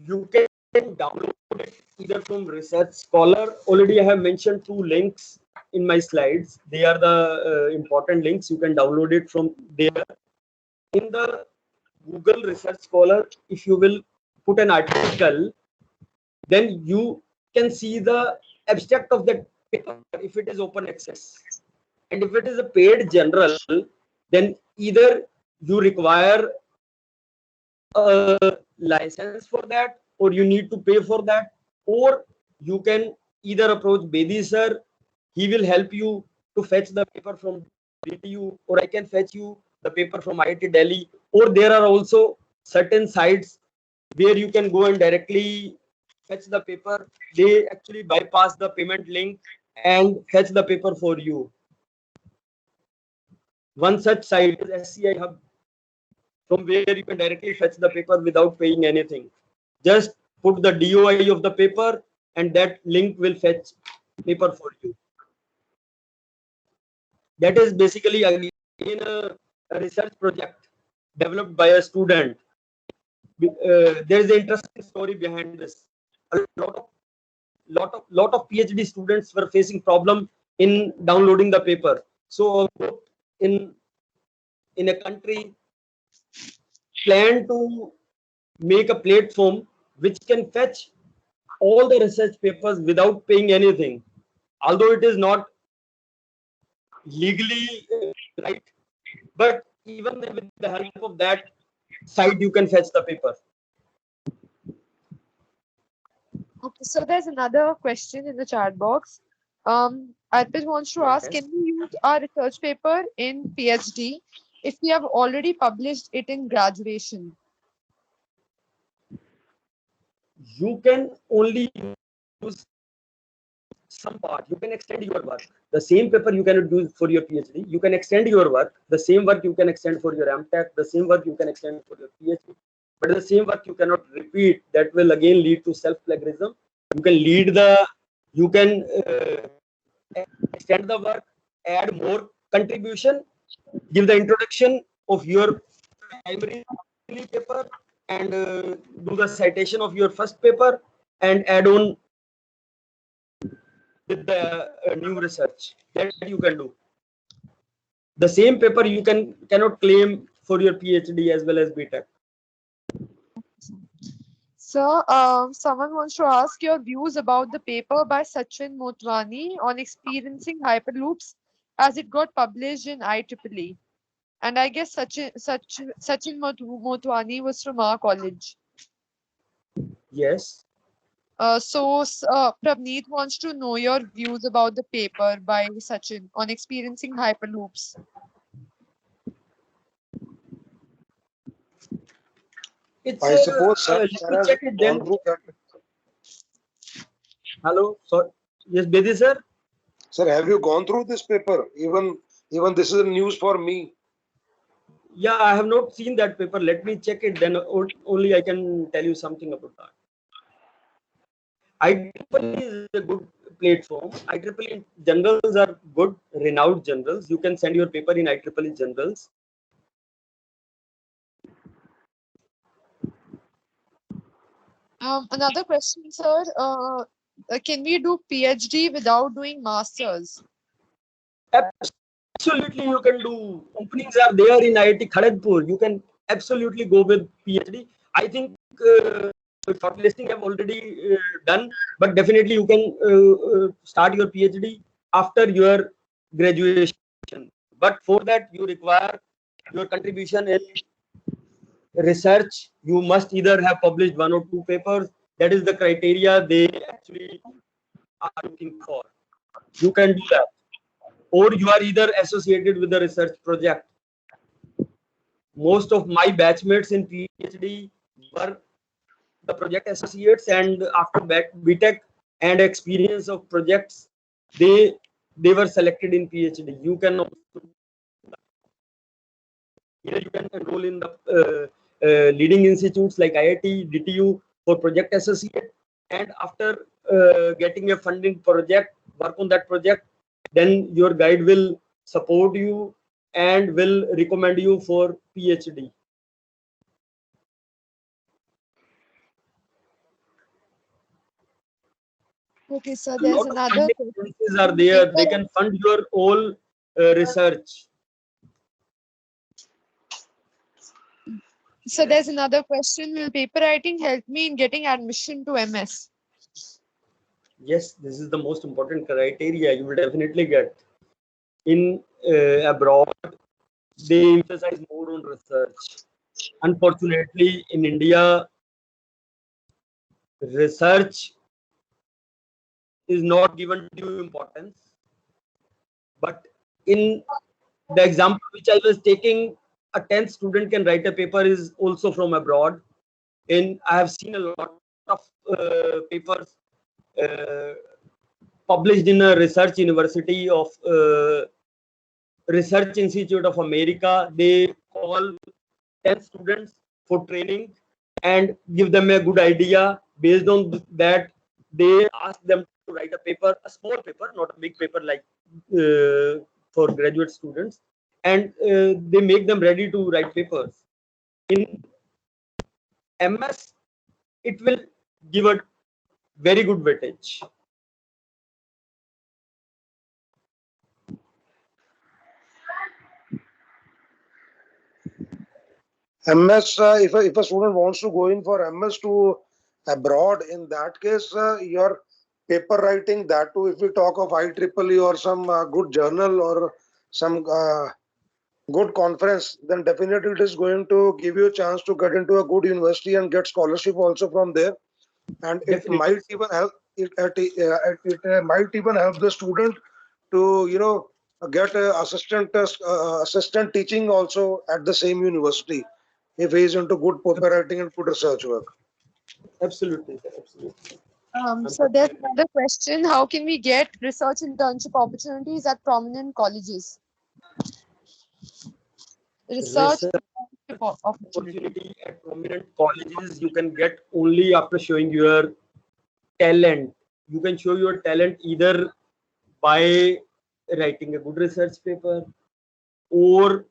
You can download it either from Research Scholar. Already I have mentioned 2 links in my slides. They are the important links. You can download it from there. In the Google Research Scholar, if you will put an article, then you can see the abstract of that paper if it is open access. And if it is a paid general, then either you require a license for that, or you need to pay for that, or you can either approach Bedi sir. He will help you to fetch the paper from DTU, or I can fetch you the paper from IIT Delhi. Or there are also certain sites where you can go and directly fetch the paper. They actually bypass the payment link and fetch the paper for you. One such site is SCI Hub, from where you can directly fetch the paper without paying anything. Just put the DOI of the paper and that link will fetch paper for you. That is basically again a research project developed by a student. There is an interesting story behind this. A lot of PhD students were facing problem in downloading the paper. So in a country plan to make a platform which can fetch all the research papers without paying anything, although it is not legally right, but even with the help of that site you can fetch the paper. Okay, so there's another question in the chat box. Arpit wants to ask, Yes. can we use our research paper in PhD if we have already published it in graduation? You can only use some part, you can extend your work. The same paper you cannot do for your PhD. You can extend your work. The same work you can extend for your MTech. The same work you can extend for your PhD. But the same work you cannot repeat. That will again lead to self-plagiarism. You can you can extend the work, add more contribution, give the introduction of your primary paper, and do the citation of your first paper, and add on with the new research that you can do. The same paper you cannot claim for your PhD as well as BTech. So, someone wants to ask your views about the paper by Sachin Motwani on experiencing hyperloops as it got published in IEEE. And I guess Sachin Motwani was from our college. Yes. Pravneet wants to know your views about the paper by Sachin on experiencing hyperloops. It's I suppose let sir me has check it gone then. through that. Hello. Sorry. Yes, Bedi sir. Sir, have you gone through this paper? Even this is news for me. Yeah, I have not seen that paper. Let me check it. Then only I can tell you something about that. IEEE is a good platform. IEEE journals are good, renowned journals. You can send your paper in IEEE journals. Another question, sir. Can we do PhD without doing masters? Absolutely, you can do. Openings are there in IIT Kharagpur. You can absolutely go with PhD. I think shortlisting have already done, but definitely you can start your PhD after your graduation. But for that, you require your contribution in research. You must either have published 1 or 2 papers. That is the criteria they actually are looking for. You can do that, or you are either associated with a research project. Most of my batchmates in PhD were the project associates, and after BTech and experience of projects, they were selected in PhD. You can also, either you can enroll in the leading institutes like IIT, DTU for project associate, and after getting a funding project, work on that project, then your guide will support you and will recommend you for PhD. Okay, so A there's lot of another funding agencies are there. They can fund your whole research. So there's another question. Will paper writing help me in getting admission to MS? Yes, this is the most important criteria you will definitely get. In abroad, they emphasize more on research. Unfortunately, in India, research is not given due importance. But in the example which I was taking, a 10th student can write a paper is also from abroad. And I have seen a lot of papers uh, published in a research university of Research Institute of America. They call 10 students for training and give them a good idea. Based on that, they ask them to write a paper, a small paper, not a big paper like for graduate students, and they make them ready to write papers. In MS, it will give a very good weightage. MS, if a student wants to go in for MS to abroad, in that case, your paper writing, that too, if we talk of IEEE or some good journal or some good conference, then definitely it is going to give you a chance to get into a good university and get scholarship also from there. And it Definitely. might even help it might even help the student to get assistant teaching also at the same university if he is into good paper writing and good research work. Absolutely, sir, absolutely. So there's another question. How can we get research internship opportunities at prominent colleges? Research Research internship opportunity. opportunity at prominent colleges you can get only after showing your talent. You can show your talent either by writing a good research paper, or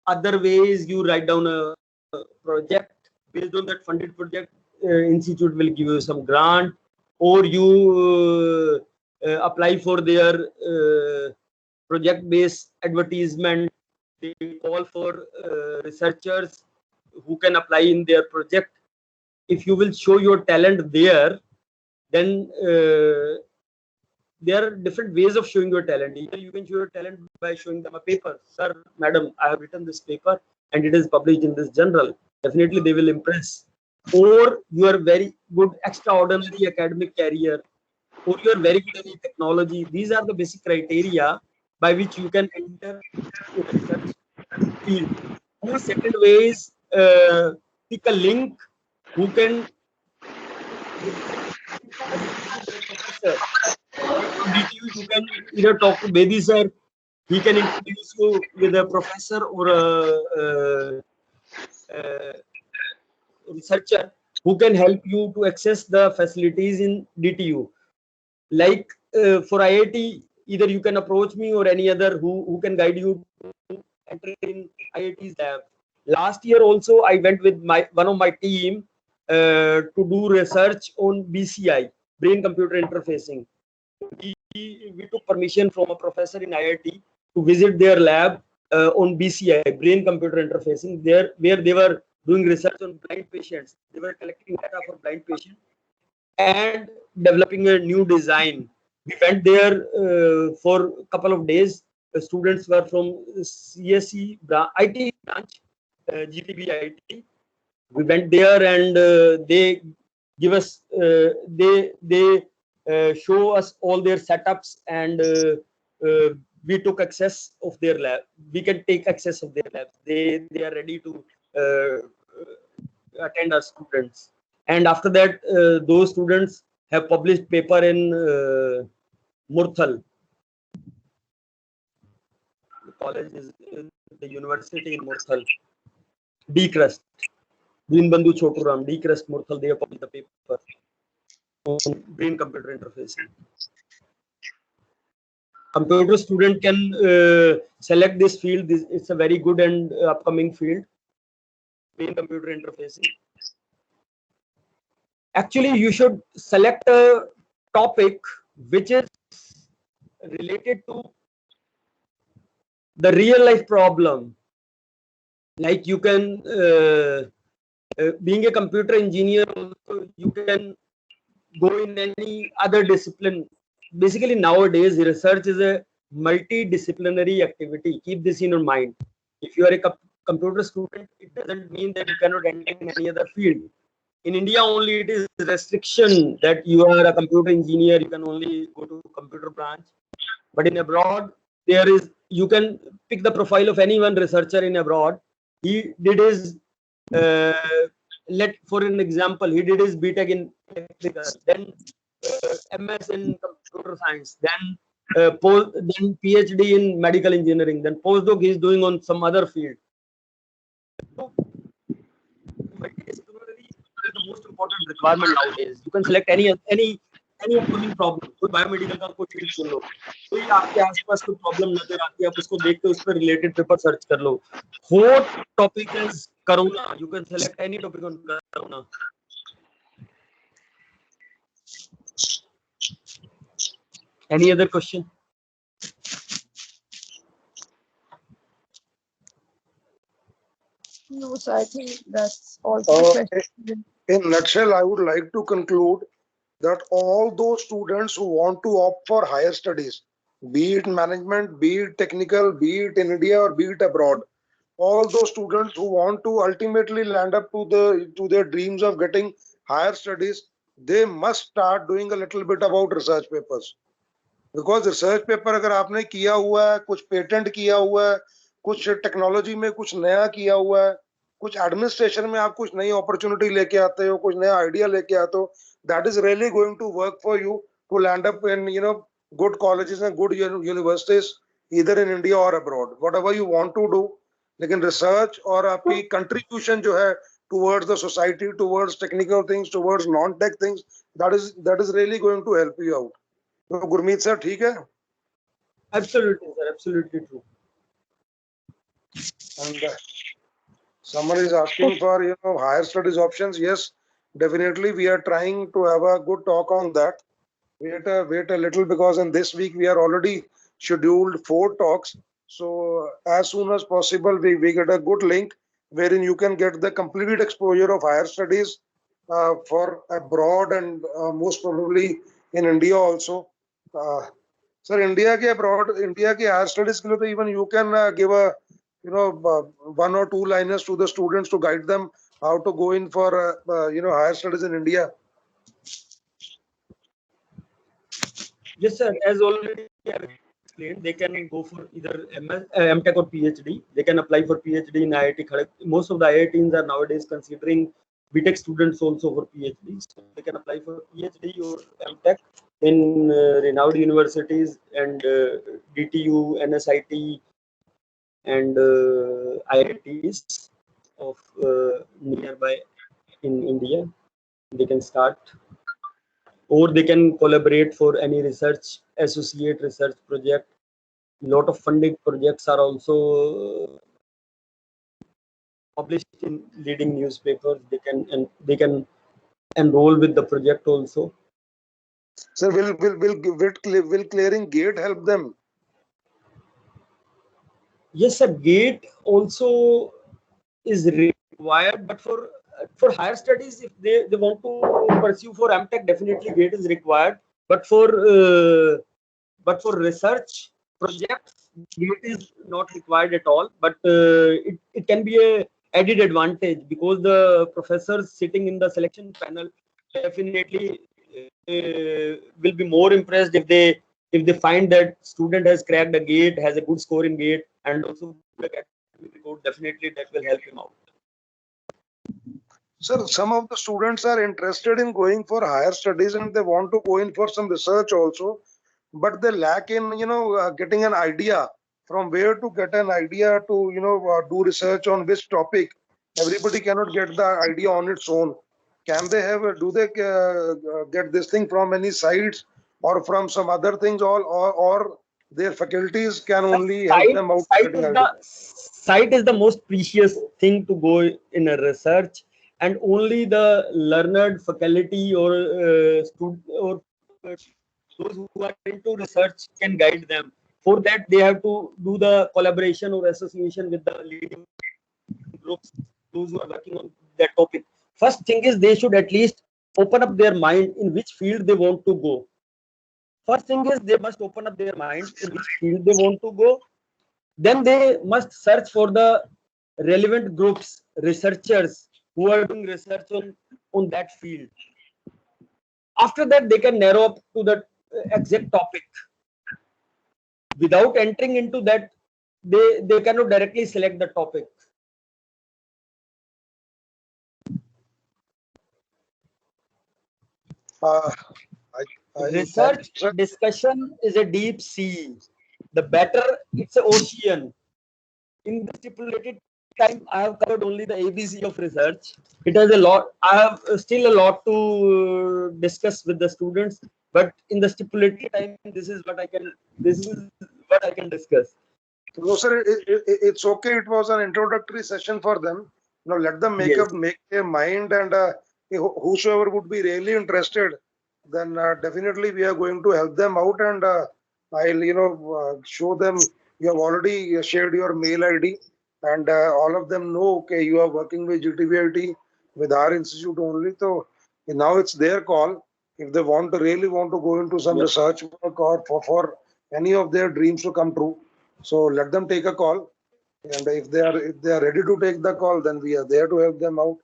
other ways you write down a project. Based on that funded project, institute will give you some grant, or you apply for their project based advertisement. They call for researchers who can apply in their project. If you will show your talent there, then there are different ways of showing your talent. Either you can show your talent by showing them a paper. Sir, madam, I have written this paper and it is published in this journal. Definitely they will impress. Or you are very good, extraordinary academic career, or you are very good in technology. These are the basic criteria by which you can enter in research field. Or second way is pick a link who can professor. From DTU, you can either talk to Bedi sir. He can introduce you with a professor or a researcher who can help you to access the facilities in DTU. Like for IIT, either you can approach me or any other who can guide you to enter in IIT's lab. Last year also, I went with one of my team to do research on BCI, brain computer interfacing. We took permission from a professor in IIT to visit their lab on BCI, brain computer interfacing, there where they were doing research on blind patients. They were collecting data for blind patients and developing a new design. We went there for a couple of days. The students were from CSE IT branch, GTB IT. We went there and they give us they show us all their setups, and we took access of their lab. We can take access of their labs. They are ready to attend our students. And after that, those students have published paper in Murthal. The college is the university in Murthal. DCRUST. Dinbandhu Choturam, DCRUST Murthal, they have published the paper on brain computer interfacing. Computer student can select this field. It's a very good and upcoming field, brain computer interfacing. Actually, you should select a topic which is related to the real life problem. Like you can, being a computer engineer, also you can go in any other discipline. Basically, nowadays, research is a multidisciplinary activity. Keep this in your mind. If you are a computer student, it doesn't mean that you cannot enter in any other field. In India only it is restriction that you are a computer engineer, you can only go to computer branch. But in abroad, there is, you can pick the profile of any one researcher in abroad. He did his, for an example, he did his BTech in electrical, then MS in computer science, then then PhD in medical engineering, then postdoc he is doing on some other field. So, multidisciplinary is the most important requirement nowadays. You can select any upcoming problem. कोई biomedical का कोई field चुन लो, कोई आपके आसपास कोई problem नजर आती है, आप उसको देख के उस पर रिलेटेड पेपर सर्च कर लो. Hot topic is corona. You can select any topic on corona. Any other question? No, so I think that's all the questions. In nutshell, I would like to conclude that all those students who want to opt for higher studies, be it management, be it technical, be it in India or be it abroad, all those students who want to ultimately land up to their dreams of getting higher studies, they must start doing a little bit about research papers. Because research paper अगर आपने किया हुआ है, कुछ patent किया हुआ है, कुछ टेक्नोलॉजी में कुछ नया किया हुआ है, कुछ एडमिनिस्ट्रेशन में आप कुछ नई अपॉर्चुनिटी लेके आते हो, कुछ नया आइडिया लेके आते हो, that is really going to work for you to land up in good colleges and good universities इधर इन इंडिया और abroad, whatever you want to do. लेकिन रिसर्च और आपकी कंट्रीब्यूशन जो है towards the society, towards technical things, towards non-tech things, that is really going to help you out. So Gurmeet sir, ठीक है? Absolutely, sir. Absolutely true. And someone is asking for higher studies options. Yes, definitely we are trying to have a good talk on that. Wait a little, because in this week we are already scheduled 4 talks. So as soon as possible we get a good link wherein you can get the complete exposure of higher studies for abroad and most probably in India also. Sir, India ke abroad, India ke higher studies ke liye to even you can give a 1 or 2 liners to the students to guide them how to go in for higher studies in India. Yes, sir. As already I have explained, they can go for either MTech or PhD. They can apply for PhD in IIT Kharagpur. Most of the IITs are nowadays considering BTech students also for PhD. So they can apply for PhD or MTech in renowned universities and DTU, NSIT, and IITs of nearby in India. They can start, or they can collaborate for any research, associate research project. Lot of funding projects are also published in leading newspapers. They can enroll with the project also. Sir, will clearing GATE help them? Yes, sir. GATE also is required, but for higher studies, if they want to pursue for MTech, definitely GATE is required. But for research projects, GATE is not required at all. But it can be a added advantage, because the professors sitting in the selection panel definitely will be more impressed if they find that student has cracked a GATE, has a good score in GATE, and also good academic record. Definitely that will help him out. Sir, some of the students are interested in going for higher studies and they want to go in for some research also, but they lack in getting an idea from where to get an idea to do research on which topic. Everybody cannot get the idea on its own. Can they have do they get this thing from any sites or from some other things, or their faculties can only help them out getting idea? Site is the most precious thing to go in a research, and only the learned faculty or those who are into research can guide them. For that, they have to do the collaboration or association with the leading groups, those who are working on that topic. First thing is, they should at least open up their mind in which field they want to go. First thing is, they must open up their mind in which field they want to go. Then they must search for the relevant groups, researchers who are doing research on that field. After that, they can narrow up to the exact topic. Without entering into that, they cannot directly select the topic. Research discussion is a deep sea. The better, it's an ocean. In the stipulated time, I have covered only the ABC of research. It has a lot. I have still a lot to discuss with the students, but in the stipulated time, this is what I can discuss. No, sir, it's okay. It was an introductory session for them. Let them make their mind, and whosoever would be really interested, then definitely we are going to help them out, and I'll show them. You have already shared your mail ID, and all of them know. Okay, you are working with GTVIT with our institute only. So now it's their call. If they really want to go into some research work or for any of their dreams to come true. So let them take a call, and if they are ready to take the call, then we are there to help them out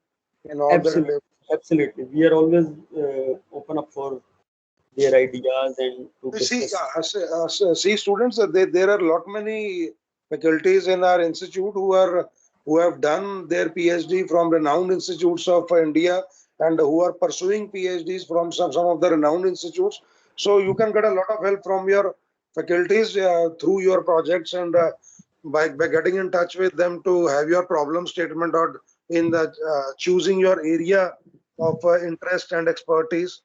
in all their endeavors. Absolutely, we are always open up for their ideas and to see students. There are lot many faculties in our institute who are who have done their PhD from renowned institutes of India and who are pursuing PhDs from some of the renowned institutes. So you can get a lot of help from your faculties through your projects and by getting in touch with them to have your problem statement or in the choosing your area of interest and expertise.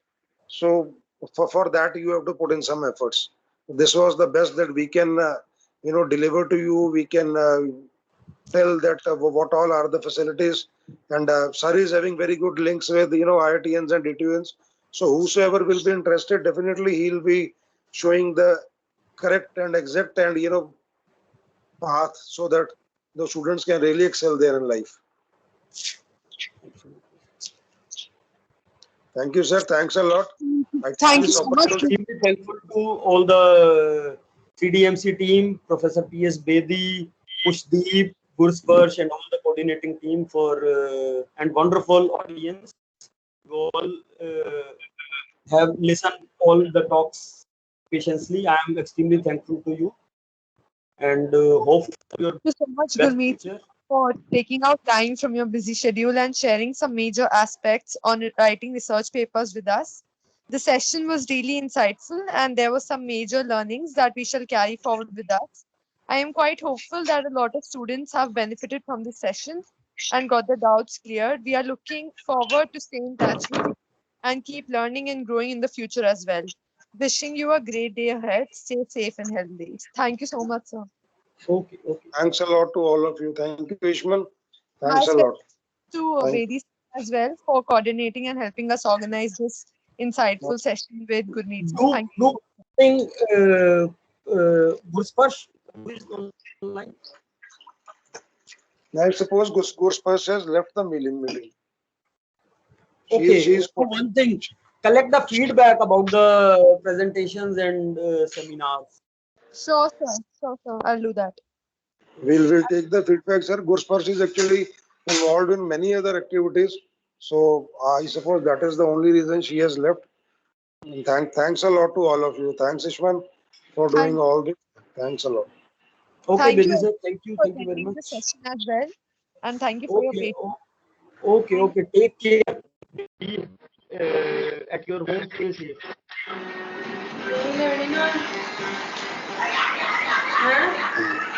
So for that you have to put in some efforts. This was the best that we can deliver to you. We can tell that what all are the facilities, and Sir is having very good links with IITians and DTUNs. So whosoever will be interested, definitely he'll be showing the correct and exact and path so that the students can really excel there in life. Thank you, sir. Thanks a lot. I take Thank you this so much. opportunity- Extremely thankful to all the CDMC team, Professor P.S. Bedi, Pushdeep, Gursparsh, and all the coordinating team for and wonderful audience. You all have listened all the talks patiently. I am extremely thankful to you and hope for your Thank you so much, best Gurmeet, future. for taking out time from your busy schedule and sharing some major aspects on writing research papers with us. The session was really insightful, and there were some major learnings that we shall carry forward with us. I am quite hopeful that a lot of students have benefited from this session and got their doubts cleared. We are looking forward to staying in touch with you and keep learning and growing in the future as well. Wishing you a great day ahead. Stay safe and healthy. Thank you so much, sir. Okay, okay. Thanks a lot to all of you. Thank you, Ishman. Thanks My a lot. to Thank Vedi as well for coordinating and helping us organize this insightful session with Gurmeet. Do Thank do think Gursparsh is online. I suppose Gursparsh has left the meeting. Okay, She's so one thing, collect the feedback about the presentations and seminars. Sure, sir. Sure, sir. I'll do that. We'll take the feedback, sir. Gursparsh is actually involved in many other activities. So I suppose that is the only reason she has left. Thanks a lot to all of you. Thanks, Ishman, for doing Thank, all this. Thanks a lot. Okay, thank Bedi you sir, for thank you very attending the much. session as well. And thank you for your Okay, patience. okay, Thank okay. Take care. Be at your home. Stay safe. Huh?